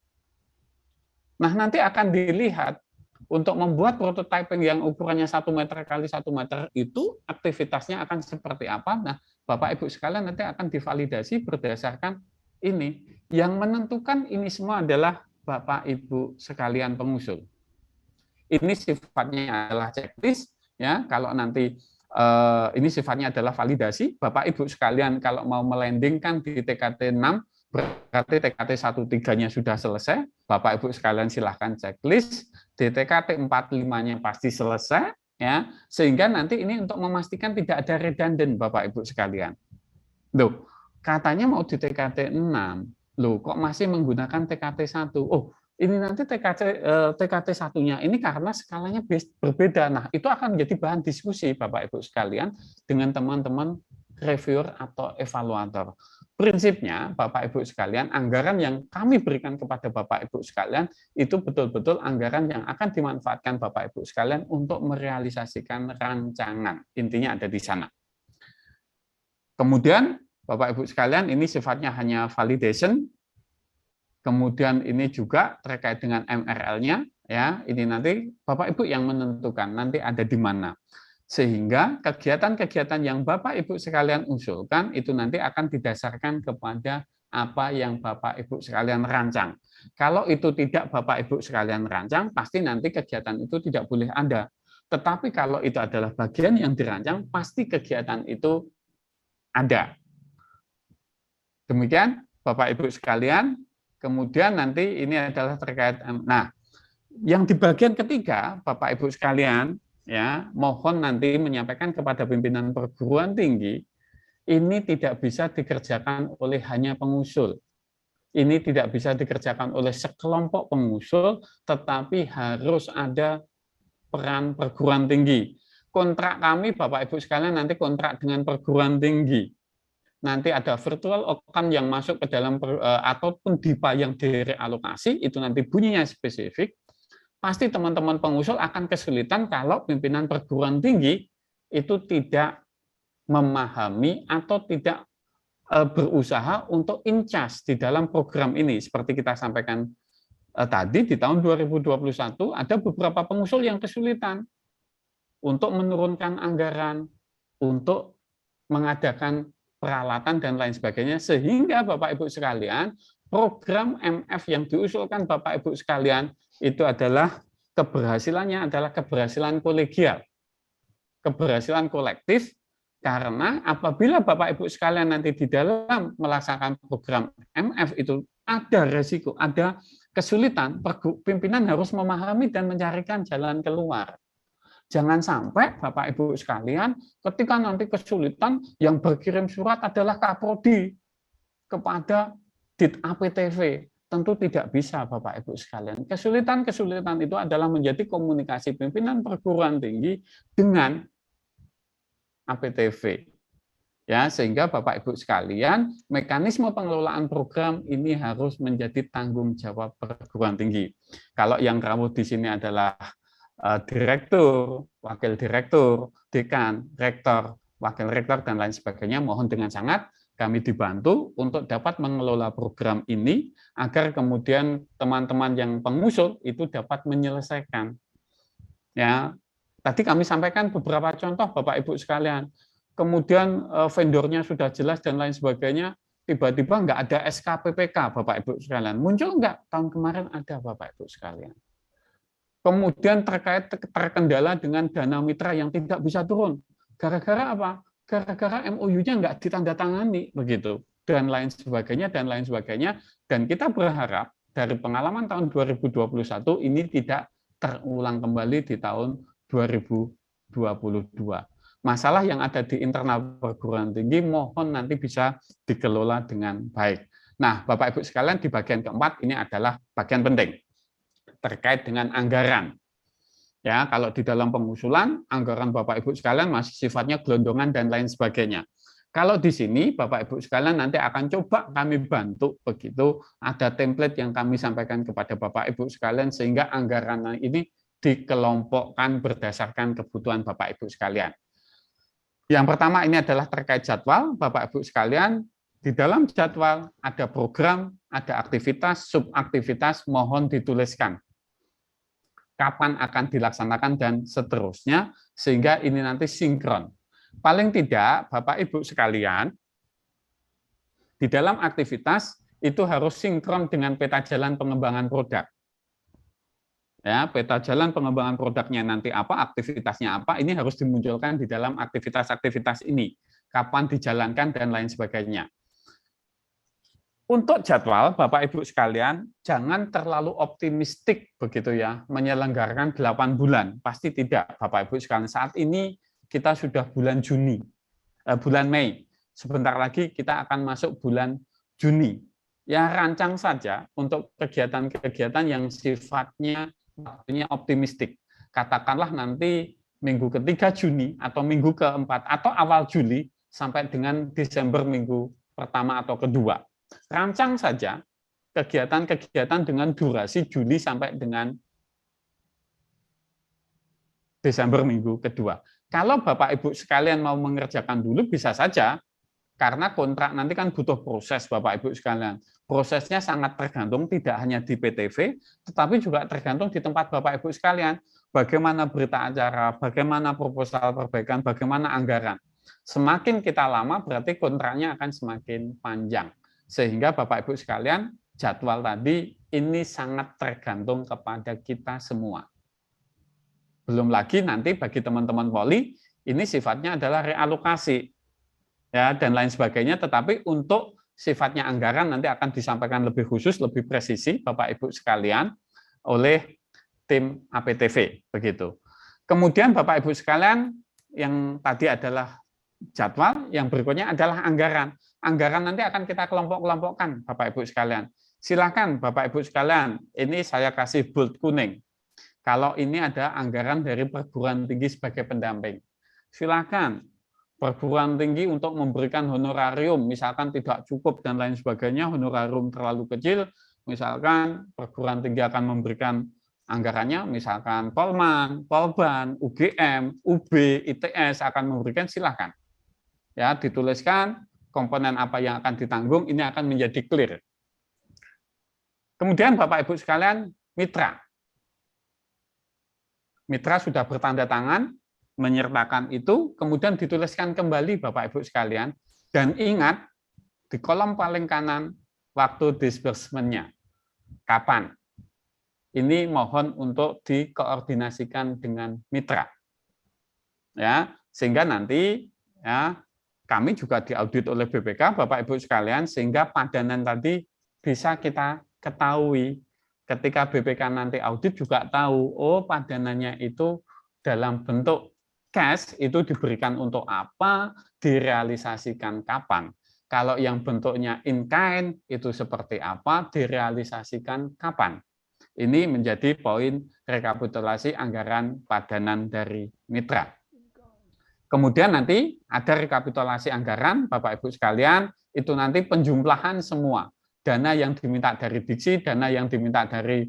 Nah, nanti akan dilihat untuk membuat prototyping yang ukurannya 1 meter kali 1 meter itu aktivitasnya akan seperti apa. Nah, Bapak Ibu sekalian nanti akan divalidasi berdasarkan ini. Yang menentukan ini semua adalah Bapak Ibu sekalian pengusul. Ini sifatnya adalah checklist, ya. Kalau nanti ini sifatnya adalah validasi, Bapak Ibu sekalian kalau mau melandingkan di TKT 6, berarti TKT 1-3-nya sudah selesai, Bapak Ibu sekalian silahkan checklist, di TKT 4-5-nya pasti selesai, ya, sehingga nanti ini untuk memastikan tidak ada redundant Bapak Ibu sekalian. Loh, katanya mau di TKT 6, loh kok masih menggunakan TKT 1? Oh, ini nanti TKT satunya ini karena skalanya berbeda. Nah, itu akan menjadi bahan diskusi Bapak Ibu sekalian dengan teman-teman reviewer atau evaluator. Prinsipnya Bapak Ibu sekalian, anggaran yang kami berikan kepada Bapak Ibu sekalian itu betul-betul anggaran yang akan dimanfaatkan Bapak Ibu sekalian untuk merealisasikan rancangan. Intinya ada di sana. Kemudian Bapak Ibu sekalian, ini sifatnya hanya validation. Kemudian ini juga terkait dengan MRL-nya, ya. Ini nanti Bapak Ibu yang menentukan nanti ada di mana. Sehingga kegiatan-kegiatan yang Bapak Ibu sekalian usulkan itu nanti akan didasarkan kepada apa yang Bapak Ibu sekalian rancang. Kalau itu tidak Bapak Ibu sekalian rancang, pasti nanti kegiatan itu tidak boleh ada. Tetapi kalau itu adalah bagian yang dirancang, pasti kegiatan itu ada. Demikian Bapak Ibu sekalian. Kemudian nanti ini adalah terkait, nah, yang di bagian ketiga, Bapak Ibu sekalian, ya, mohon nanti menyampaikan kepada pimpinan perguruan tinggi, ini tidak bisa dikerjakan oleh hanya pengusul. Ini tidak bisa dikerjakan oleh sekelompok pengusul, tetapi harus ada peran perguruan tinggi. Kontrak kami, Bapak Ibu sekalian, nanti kontrak dengan perguruan tinggi. Nanti ada virtual outcome yang masuk ke dalam ataupun DIPA yang direalokasi, itu nanti bunyinya spesifik, pasti teman-teman pengusul akan kesulitan kalau pimpinan perguruan tinggi itu tidak memahami atau tidak berusaha untuk in charge di dalam program ini. Seperti kita sampaikan tadi, di tahun 2021 ada beberapa pengusul yang kesulitan untuk menurunkan anggaran, untuk mengadakan peralatan dan lain sebagainya, sehingga Bapak Ibu sekalian, program MF yang diusulkan Bapak Ibu sekalian itu adalah keberhasilannya adalah keberhasilan kolegial, keberhasilan kolektif, karena apabila Bapak Ibu sekalian nanti di dalam melaksanakan program MF itu ada resiko, ada kesulitan, pimpinan harus memahami dan mencarikan jalan keluar. Jangan sampai Bapak Ibu sekalian ketika nanti kesulitan yang berkirim surat adalah Kaprodi kepada Dit APTV. Tentu tidak bisa Bapak Ibu sekalian. Kesulitan-kesulitan itu adalah menjadi komunikasi pimpinan perguruan tinggi dengan APTV. Ya, sehingga Bapak Ibu sekalian, mekanisme pengelolaan program ini harus menjadi tanggung jawab perguruan tinggi. Kalau yang rawuh di sini adalah direktur, wakil direktur, dekan, rektor, wakil rektor, dan lain sebagainya, mohon dengan sangat kami dibantu untuk dapat mengelola program ini agar kemudian teman-teman yang pengusul itu dapat menyelesaikan. Ya, tadi kami sampaikan beberapa contoh Bapak Ibu sekalian. Kemudian vendornya sudah jelas dan lain sebagainya, tiba-tiba nggak ada SKPPK Bapak Ibu sekalian. Muncul nggak? Tahun kemarin ada Bapak Ibu sekalian. Kemudian terkendala dengan dana mitra yang tidak bisa turun. Gara-gara apa? Gara-gara MOU-nya nggak ditandatangani, begitu. Dan lain sebagainya, dan lain sebagainya. Dan kita berharap dari pengalaman tahun 2021 ini tidak terulang kembali di tahun 2022. Masalah yang ada di internal perguruan tinggi mohon nanti bisa dikelola dengan baik. Nah, Bapak Ibu sekalian, di bagian keempat ini adalah bagian penting terkait dengan anggaran. Ya, kalau di dalam pengusulan, anggaran Bapak Ibu sekalian masih sifatnya gelondongan dan lain sebagainya. Kalau di sini Bapak Ibu sekalian nanti akan coba kami bantu begitu, ada template yang kami sampaikan kepada Bapak Ibu sekalian sehingga anggaran ini dikelompokkan berdasarkan kebutuhan Bapak Ibu sekalian. Yang pertama ini adalah terkait jadwal, Bapak Ibu sekalian. Di dalam jadwal ada program, ada aktivitas, subaktivitas, mohon dituliskan kapan akan dilaksanakan dan seterusnya, sehingga ini nanti sinkron. Paling tidak, Bapak Ibu sekalian, di dalam aktivitas itu harus sinkron dengan peta jalan pengembangan produk. Ya, peta jalan pengembangan produknya nanti apa, aktivitasnya apa, ini harus dimunculkan di dalam aktivitas-aktivitas ini. Kapan dijalankan dan lain sebagainya. Untuk jadwal, Bapak Ibu sekalian, jangan terlalu optimistik begitu ya, menyelenggarakan 8 bulan. Pasti tidak, Bapak Ibu sekalian. Saat ini kita sudah bulan bulan Mei. Sebentar lagi kita akan masuk bulan Juni. ya rancang saja untuk kegiatan-kegiatan yang sifatnya waktunya optimistik. Katakanlah nanti minggu ketiga Juni atau minggu keempat atau awal Juli sampai dengan Desember minggu pertama atau kedua. Rancang saja kegiatan-kegiatan dengan durasi Juli sampai dengan Desember minggu kedua. Kalau Bapak Ibu sekalian mau mengerjakan dulu bisa saja, karena kontrak nanti kan butuh proses Bapak Ibu sekalian. Prosesnya sangat tergantung tidak hanya di PTV, tetapi juga tergantung di tempat Bapak Ibu sekalian. Bagaimana berita acara, bagaimana proposal perbaikan, bagaimana anggaran. Semakin kita lama berarti kontraknya akan semakin panjang. Sehingga Bapak Ibu sekalian, jadwal tadi ini sangat tergantung kepada kita semua. Belum lagi nanti bagi teman-teman poli, ini sifatnya adalah realokasi. Ya, dan lain sebagainya, tetapi untuk sifatnya anggaran nanti akan disampaikan lebih khusus, lebih presisi Bapak Ibu sekalian oleh tim APTV begitu. Kemudian Bapak Ibu sekalian, yang tadi adalah jadwal, yang berikutnya adalah anggaran. Anggaran nanti akan kita kelompok-kelompokkan Bapak Ibu sekalian. Silakan Bapak Ibu sekalian, ini saya kasih bold kuning. Kalau ini ada anggaran dari perguruan tinggi sebagai pendamping. Silakan perguruan tinggi untuk memberikan honorarium, misalkan tidak cukup dan lain sebagainya, honorarium terlalu kecil, misalkan perguruan tinggi akan memberikan anggarannya, misalkan Polman, Polban, UGM, UB, ITS akan memberikan, silakan. Ya, dituliskan komponen apa yang akan ditanggung, ini akan menjadi clear. Kemudian Bapak Ibu sekalian, mitra. Mitra sudah bertanda tangan, menyertakan itu, kemudian dituliskan kembali Bapak Ibu sekalian, dan ingat di kolom paling kanan waktu disbursement-nya. Kapan? Ini mohon untuk dikoordinasikan dengan mitra. Ya, sehingga nanti ya kami juga diaudit oleh BPK Bapak Ibu sekalian, sehingga padanan tadi bisa kita ketahui. Ketika BPK nanti audit juga tahu, oh padanannya itu dalam bentuk cash itu diberikan untuk apa, direalisasikan kapan. Kalau yang bentuknya in kind itu seperti apa, direalisasikan kapan. Ini menjadi poin rekapitulasi anggaran padanan dari mitra. Kemudian nanti ada rekapitulasi anggaran, Bapak Ibu sekalian, itu nanti penjumlahan semua. Dana yang diminta dari Diksi, dana yang diminta dari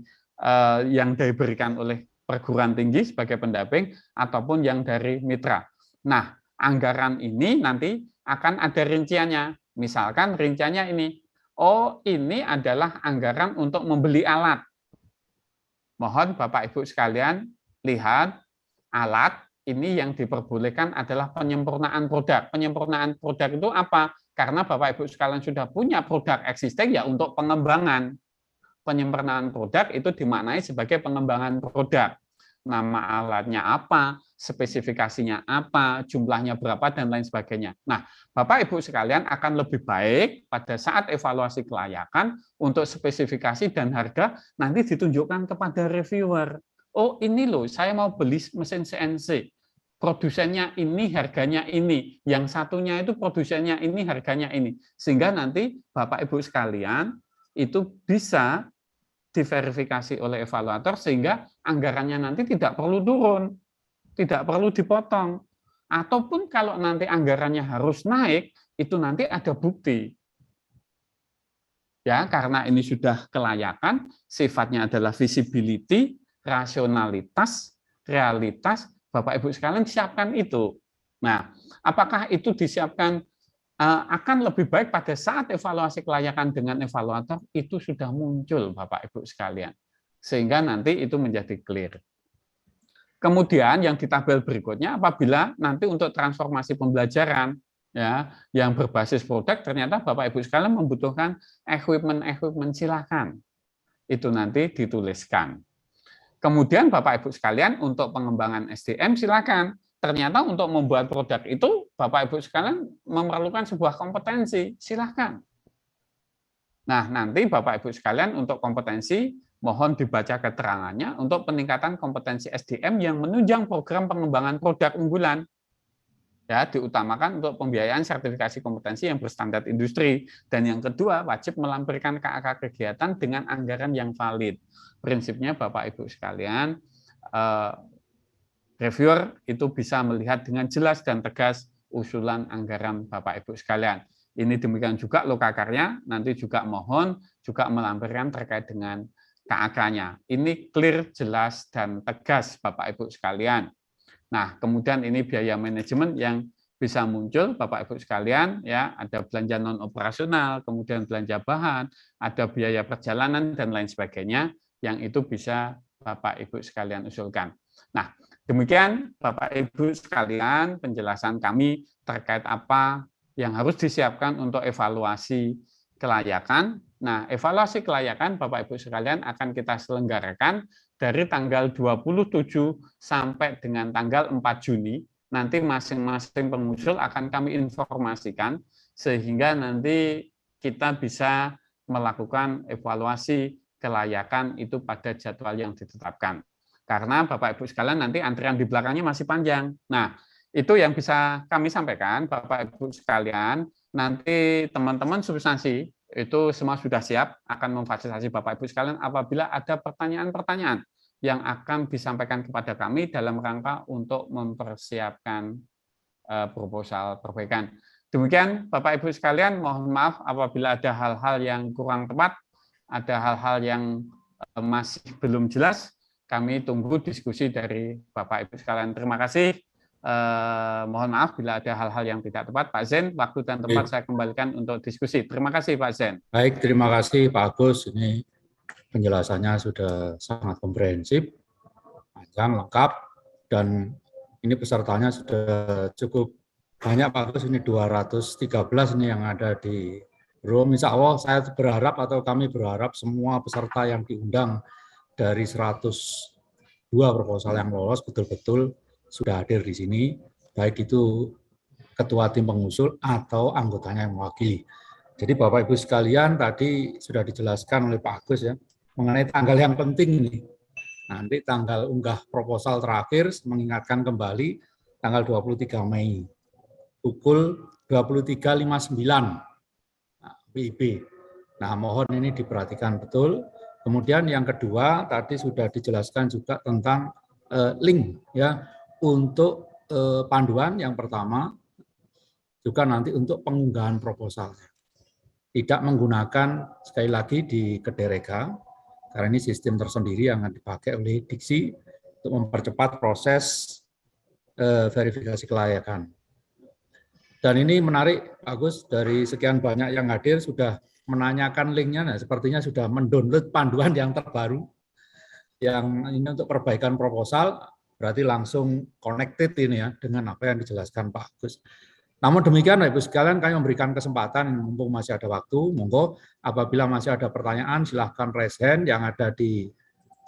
yang diberikan oleh perguruan tinggi sebagai pendamping, ataupun yang dari mitra. Nah, anggaran ini nanti akan ada rinciannya. Misalkan rinciannya ini, oh ini adalah anggaran untuk membeli alat. Mohon Bapak Ibu sekalian lihat alat ini yang diperbolehkan adalah penyempurnaan produk. Penyempurnaan produk itu apa? Karena Bapak Ibu sekalian sudah punya produk existing ya untuk pengembangan. Penyempurnaan produk itu dimaknai sebagai pengembangan produk. Nama alatnya apa, spesifikasinya apa, jumlahnya berapa, dan lain sebagainya. Nah, Bapak Ibu sekalian akan lebih baik pada saat evaluasi kelayakan untuk spesifikasi dan harga nanti ditunjukkan kepada reviewer. Oh ini loh, saya mau beli mesin CNC. Produsennya ini, harganya ini. Yang satunya itu produsennya ini, harganya ini. Sehingga nanti Bapak Ibu sekalian itu bisa diverifikasi oleh evaluator sehingga anggarannya nanti tidak perlu turun, tidak perlu dipotong. Ataupun kalau nanti anggarannya harus naik, itu nanti ada bukti. Ya, karena ini sudah kelayakan, sifatnya adalah visibility, rasionalitas, realitas, Bapak Ibu sekalian siapkan itu. Nah, apakah itu disiapkan akan lebih baik pada saat evaluasi kelayakan dengan evaluator itu sudah muncul Bapak Ibu sekalian. Sehingga nanti itu menjadi clear. Kemudian yang di tabel berikutnya apabila nanti untuk transformasi pembelajaran ya yang berbasis produk ternyata Bapak Ibu sekalian membutuhkan equipment silakan. Itu nanti dituliskan. Kemudian Bapak Ibu sekalian untuk pengembangan SDM silakan. Ternyata untuk membuat produk itu Bapak Ibu sekalian memerlukan sebuah kompetensi, silakan. Nah, nanti Bapak Ibu sekalian untuk kompetensi mohon dibaca keterangannya untuk peningkatan kompetensi SDM yang menunjang program pengembangan produk unggulan. Ya, diutamakan untuk pembiayaan sertifikasi kompetensi yang berstandar industri. Dan yang kedua, wajib melampirkan KAK kegiatan dengan anggaran yang valid. Prinsipnya Bapak Ibu sekalian, reviewer itu bisa melihat dengan jelas dan tegas usulan anggaran Bapak Ibu sekalian. Ini demikian juga lokakarya, nanti juga mohon juga melampirkan terkait dengan KAK-nya. Ini clear, jelas, dan tegas Bapak Ibu sekalian. Nah, kemudian ini biaya manajemen yang bisa muncul Bapak Ibu sekalian, ya, ada belanja non operasional, kemudian belanja bahan, ada biaya perjalanan dan lain sebagainya yang itu bisa Bapak Ibu sekalian usulkan. Nah, demikian Bapak Ibu sekalian penjelasan kami terkait apa yang harus disiapkan untuk evaluasi kelayakan. Nah, evaluasi kelayakan Bapak Ibu sekalian akan kita selenggarakan dari tanggal 27 sampai dengan tanggal 4 Juni, nanti masing-masing pengusul akan kami informasikan, sehingga nanti kita bisa melakukan evaluasi kelayakan itu pada jadwal yang ditetapkan. Karena Bapak Ibu sekalian nanti antrian di belakangnya masih panjang. Nah, itu yang bisa kami sampaikan, Bapak Ibu sekalian, nanti teman-teman substansi itu semua sudah siap akan memfasilitasi Bapak Ibu sekalian apabila ada pertanyaan-pertanyaan yang akan disampaikan kepada kami dalam rangka untuk mempersiapkan proposal perbaikan. Demikian Bapak Ibu sekalian, mohon maaf apabila ada hal-hal yang kurang tepat, ada hal-hal yang masih belum jelas, kami tunggu diskusi dari Bapak Ibu sekalian. Terima kasih. Mohon maaf bila ada hal-hal yang tidak tepat. Pak Zen, waktu dan tempat saya kembalikan untuk diskusi. Terima kasih Pak Zen. Baik, terima kasih Pak Agus. Ini penjelasannya sudah sangat komprehensif, panjang, lengkap, dan ini pesertanya sudah cukup banyak Pak Agus. Ini 213 ini yang ada di room. Insya Allah saya berharap atau kami berharap semua peserta yang diundang dari 102 proposal yang lolos betul-betul sudah hadir di sini, baik itu ketua tim pengusul atau anggotanya yang mewakili. Jadi Bapak Ibu sekalian tadi sudah dijelaskan oleh Pak Agus ya, mengenai tanggal yang penting ini. Nanti tanggal unggah proposal terakhir, mengingatkan kembali tanggal 23 Mei, pukul 23.59 WIB. Nah, mohon ini diperhatikan betul. Kemudian yang kedua, tadi sudah dijelaskan juga tentang link ya, untuk panduan yang pertama, juga nanti untuk pengunggahan proposal. Tidak menggunakan, sekali lagi di Kedereka, karena ini sistem tersendiri yang akan dipakai oleh Diksi untuk mempercepat proses verifikasi kelayakan. Dan ini menarik, Agus, dari sekian banyak yang hadir sudah menanyakan linknya, nah sepertinya sudah mendownload panduan yang terbaru, yang ini untuk perbaikan proposal, berarti langsung connected ini ya dengan apa yang dijelaskan Pak Agus. Namun demikian, Ibu sekalian, kami memberikan kesempatan, mumpung masih ada waktu, monggo apabila masih ada pertanyaan, silahkan raise hand yang ada di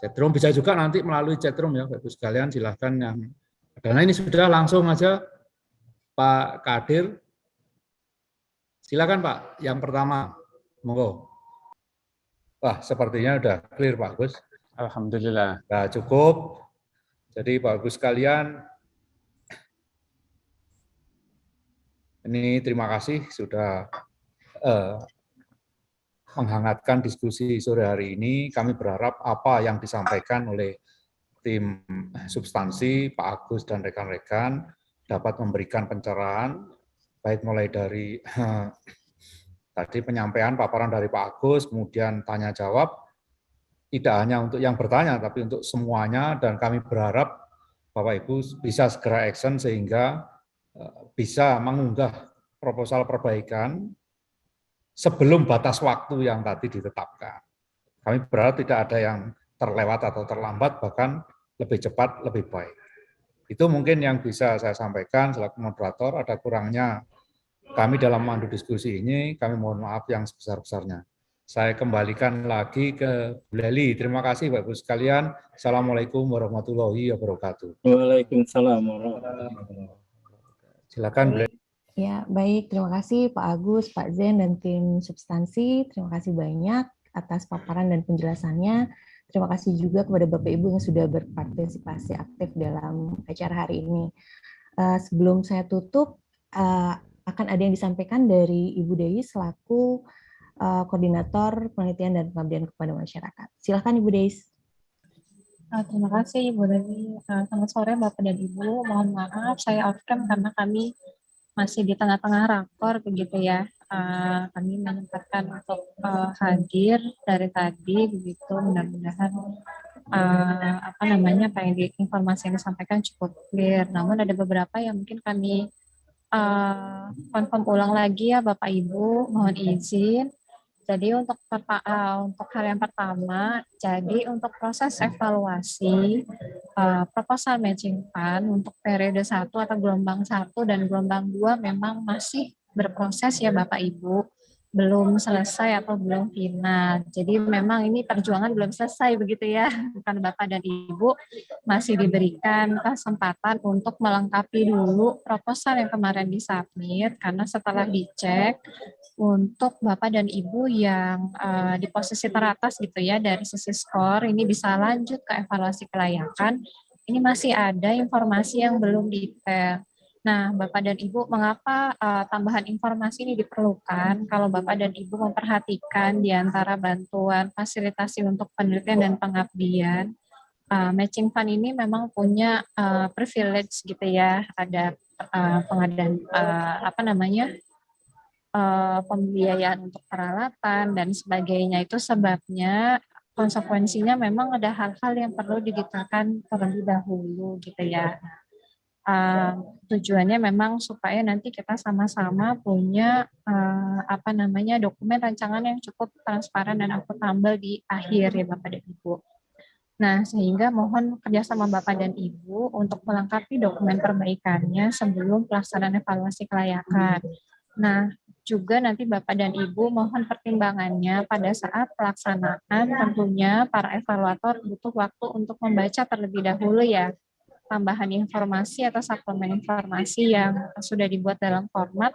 chatroom, bisa juga nanti melalui chatroom ya, Ibu sekalian, silahkan yang ada. Nah ini sudah langsung aja Pak Kadir, silakan Pak, yang pertama, monggo. Wah, sepertinya udah clear Pak Agus. Alhamdulillah. Nah, cukup. Jadi Bapak Ibu sekalian, ini terima kasih sudah menghangatkan diskusi sore hari ini. Kami berharap apa yang disampaikan oleh tim substansi, Pak Agus dan rekan-rekan dapat memberikan pencerahan, baik mulai dari tadi penyampaian paparan dari Pak Agus, kemudian tanya jawab, tidak hanya untuk yang bertanya, tapi untuk semuanya, dan kami berharap Bapak Ibu bisa segera action sehingga bisa mengunggah proposal perbaikan sebelum batas waktu yang tadi ditetapkan. Kami berharap tidak ada yang terlewat atau terlambat, bahkan lebih cepat, lebih baik. Itu mungkin yang bisa saya sampaikan selaku moderator. Ada kurangnya kami dalam memandu diskusi ini, kami mohon maaf yang sebesar-besarnya. Saya kembalikan lagi ke Bu Leli. Terima kasih Bapak Ibu sekalian. Assalamualaikum warahmatullahi wabarakatuh. Waalaikumsalam warahmatullahi wabarakatuh. Silakan Bu Leli. Ya, baik. Terima kasih Pak Agus, Pak Zen, dan tim substansi. Terima kasih banyak atas paparan dan penjelasannya. Terima kasih juga kepada Bapak Ibu yang sudah berpartisipasi aktif dalam acara hari ini. Sebelum saya tutup, akan ada yang disampaikan dari Ibu Dewi selaku Koordinator Penelitian dan Pengabdian kepada Masyarakat. Silakan Ibu Dewi. Terima kasih Ibu Dewi. Selamat sore Bapak dan Ibu. Mohon maaf saya off cam karena kami masih di tengah-tengah rakor begitu ya. Kami menyempatkan untuk hadir dari tadi begitu. Mudah-mudahan informasi yang disampaikan cukup clear. Namun ada beberapa yang mungkin kami confirm ulang lagi ya Bapak Ibu. Mohon izin. Jadi untuk hal yang pertama, jadi untuk proses evaluasi proposal matching fund untuk periode 1 atau gelombang 1 dan gelombang 2 memang masih berproses ya Bapak Ibu, belum selesai atau belum final. Jadi memang ini perjuangan belum selesai begitu ya, bukan Bapak dan Ibu masih diberikan kesempatan untuk melengkapi dulu proposal yang kemarin disubmit, karena setelah dicek untuk Bapak dan Ibu yang di posisi teratas gitu ya dari sisi skor ini bisa lanjut ke evaluasi kelayakan, ini masih ada informasi yang belum detail. Nah, Bapak dan Ibu, mengapa tambahan informasi ini diperlukan? Kalau Bapak dan Ibu memperhatikan di antara bantuan fasilitasi untuk penelitian dan pengabdian, matching fund ini memang punya privilege gitu ya, ada pengadaan pembiayaan untuk peralatan dan sebagainya. Itu sebabnya konsekuensinya memang ada hal-hal yang perlu didetailkan terlebih dahulu gitu ya. Tujuannya memang supaya nanti kita sama-sama punya dokumen rancangan yang cukup transparan dan akuntabel di akhir ya Bapak dan Ibu. Nah, sehingga mohon kerjasama Bapak dan Ibu untuk melengkapi dokumen perbaikannya sebelum pelaksanaan evaluasi kelayakan. Nah, juga nanti Bapak dan Ibu mohon pertimbangannya pada saat pelaksanaan tentunya para evaluator butuh waktu untuk membaca terlebih dahulu ya tambahan informasi atau suplemen informasi yang sudah dibuat dalam format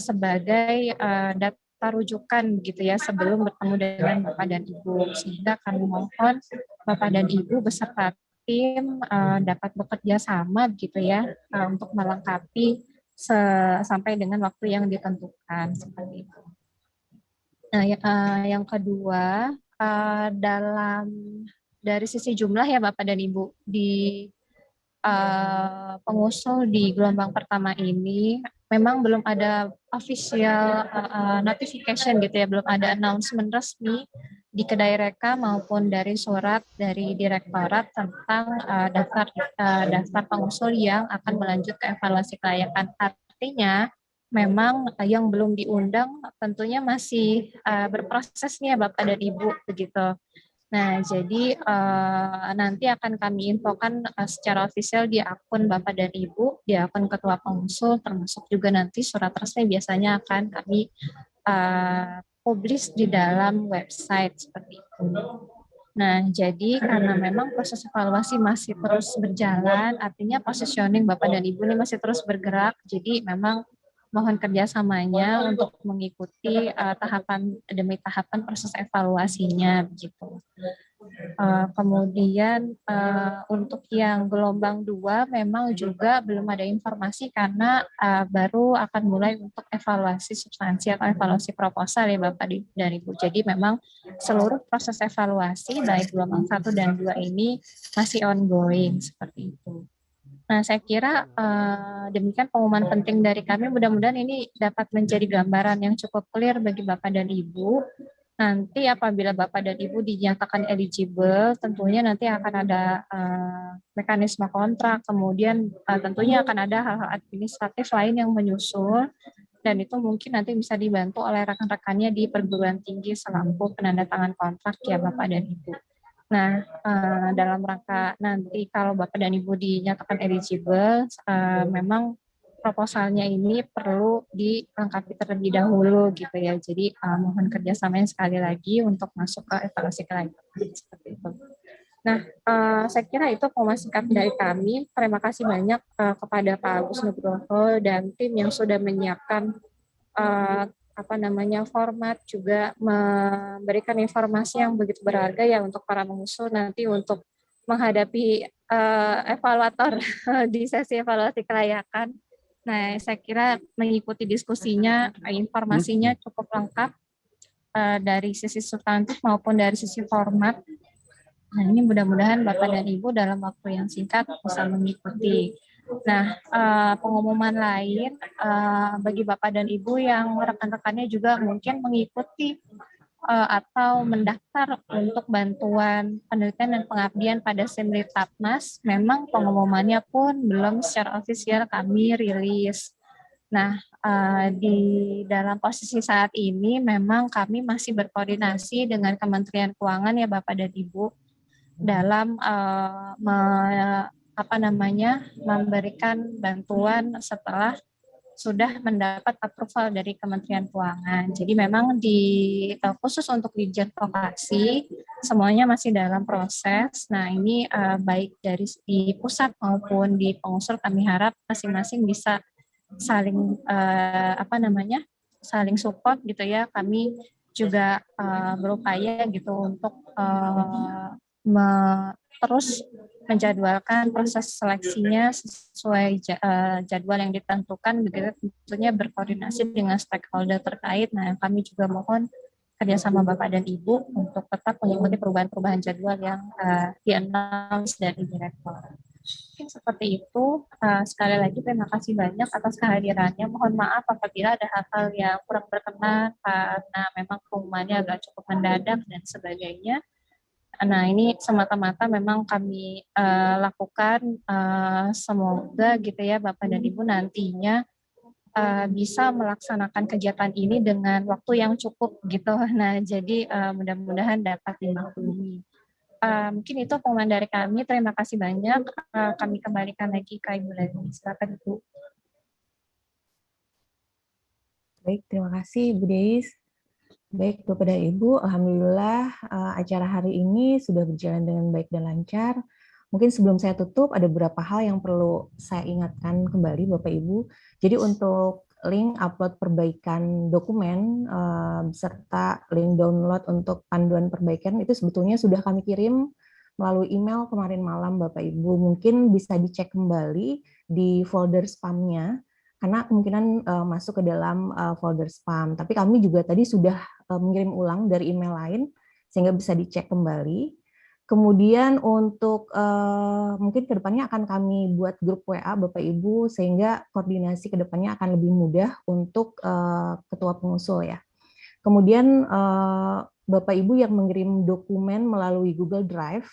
sebagai data rujukan gitu ya sebelum bertemu dengan Bapak dan Ibu, sehingga kami mohon Bapak dan Ibu beserta tim dapat bekerja sama gitu ya untuk melengkapi sampai dengan waktu yang ditentukan seperti itu. Nah, yang kedua dalam dari sisi jumlah ya Bapak dan Ibu di pengusul di gelombang pertama ini memang belum ada official notification gitu ya, belum ada announcement resmi di Kedai Reka maupun dari surat dari Direktorat tentang daftar pengusul yang akan melanjut ke evaluasi kelayakan. Artinya memang yang belum diundang tentunya masih berproses nih ya Bapak dan Ibu begitu. Nah, jadi nanti akan kami infokan secara ofisial di akun Bapak dan Ibu, di akun Ketua Pengusul, termasuk juga nanti surat resmi biasanya akan kami publish di dalam website seperti itu. Nah, jadi karena memang proses evaluasi masih terus berjalan, artinya positioning Bapak dan Ibu ini masih terus bergerak, jadi memang mohon kerjasamanya untuk mengikuti tahapan demi tahapan proses evaluasinya begitu. Kemudian untuk yang gelombang 2 memang juga belum ada informasi karena baru akan mulai untuk evaluasi substansi atau evaluasi proposal ya Bapak dan Ibu. Jadi memang seluruh proses evaluasi baik gelombang 1 dan 2 ini masih ongoing seperti itu. Nah, saya kira demikian pengumuman penting dari kami. Mudah-mudahan ini dapat menjadi gambaran yang cukup clear bagi Bapak dan Ibu. Nanti apabila Bapak dan Ibu dinyatakan eligible, tentunya nanti akan ada mekanisme kontrak, kemudian tentunya akan ada hal-hal administratif lain yang menyusul, dan itu mungkin nanti bisa dibantu oleh rekan-rekannya di perguruan tinggi selaku penandatangan kontrak ya Bapak dan Ibu. Nah, dalam rangka nanti kalau Bapak dan Ibu dinyatakan eligible, memang proposalnya ini perlu dilengkapi terlebih dahulu gitu ya. Jadi mohon kerjasamanya sekali lagi untuk masuk ke evaluasi kelayakan seperti itu. Nah, saya kira itu pengumuman singkat dari kami. Terima kasih banyak kepada Pak Agus Nugroho dan tim yang sudah menyiapkan format, juga memberikan informasi yang begitu berharga ya untuk para pengusul nanti untuk menghadapi evaluator di sesi evaluasi kelayakan. Nah, saya kira mengikuti diskusinya, informasinya cukup lengkap dari sisi substantif maupun dari sisi format. Nah, ini mudah-mudahan Bapak dan Ibu dalam waktu yang singkat bisa mengikuti. Nah, pengumuman lain bagi Bapak dan Ibu yang rekan-rekannya juga mungkin mengikuti atau mendaftar untuk bantuan penelitian dan pengabdian pada Simlitapnas, memang pengumumannya pun belum secara ofisial kami rilis. Nah, di dalam posisi saat ini memang kami masih berkoordinasi dengan Kementerian Keuangan ya Bapak dan Ibu dalam memberikan bantuan setelah sudah mendapat approval dari Kementerian Keuangan. Jadi memang khusus untuk Ditjen Vokasi semuanya masih dalam proses. Nah, ini baik dari di pusat maupun di pengusul kami harap masing-masing bisa saling saling support gitu ya. Kami juga berupaya gitu untuk terus menjadwalkan proses seleksinya sesuai jadwal yang ditentukan, begitu tentunya berkoordinasi dengan stakeholder terkait. Nah, kami juga mohon kerjasama Bapak dan Ibu untuk tetap mengikuti perubahan-perubahan jadwal yang di-announce dari Direktur. Mungkin seperti itu. Sekali lagi terima kasih banyak atas kehadirannya. Mohon maaf apabila ada hal-hal yang kurang berkenan karena memang pengumumannya agak cukup mendadak dan sebagainya. Nah, ini semata-mata memang kami lakukan, semoga gitu ya Bapak dan Ibu nantinya bisa melaksanakan kegiatan ini dengan waktu yang cukup gitu. Nah, jadi mudah-mudahan dapat dimaklumi. Mungkin itu pengumuman dari kami. Terima kasih banyak. Kami kembalikan lagi ke Ibu Leni. Silakan Ibu. Baik, terima kasih Ibu Deis. Baik, Bapak dan Ibu, alhamdulillah acara hari ini sudah berjalan dengan baik dan lancar. Mungkin sebelum saya tutup, ada beberapa hal yang perlu saya ingatkan kembali Bapak Ibu. Jadi untuk link upload perbaikan dokumen serta link download untuk panduan perbaikan itu sebetulnya sudah kami kirim melalui email kemarin malam Bapak Ibu. Mungkin bisa dicek kembali di folder spam-nya, karena kemungkinan masuk ke dalam folder spam. Tapi kami juga tadi sudah mengirim ulang dari email lain, sehingga bisa dicek kembali. Kemudian untuk mungkin ke depannya akan kami buat grup WA Bapak Ibu, sehingga koordinasi ke depannya akan lebih mudah untuk ketua pengusul ya. Kemudian Bapak Ibu yang mengirim dokumen melalui Google Drive,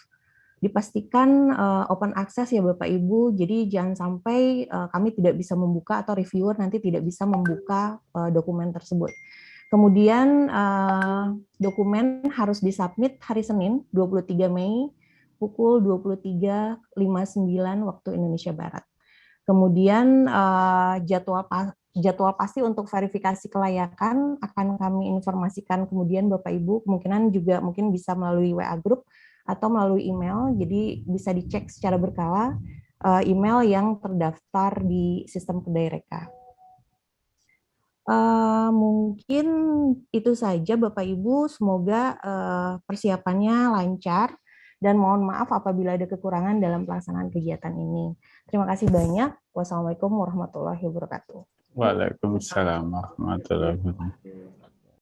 dipastikan open access ya Bapak Ibu, jadi jangan sampai kami tidak bisa membuka atau reviewer nanti tidak bisa membuka dokumen tersebut. Kemudian dokumen harus disubmit hari Senin 23 Mei pukul 23.59 waktu Indonesia Barat. Kemudian jadwal pasti untuk verifikasi kelayakan akan kami informasikan kemudian Bapak Ibu, kemungkinan juga mungkin bisa melalui WA Group atau melalui email, jadi bisa dicek secara berkala email yang terdaftar di sistem Kedai Reka. Mungkin itu saja Bapak Ibu, semoga persiapannya lancar dan mohon maaf apabila ada kekurangan dalam pelaksanaan kegiatan ini. Terima kasih banyak. Wassalamualaikum warahmatullahi wabarakatuh. Waalaikumsalam warahmatullahi wabarakatuh.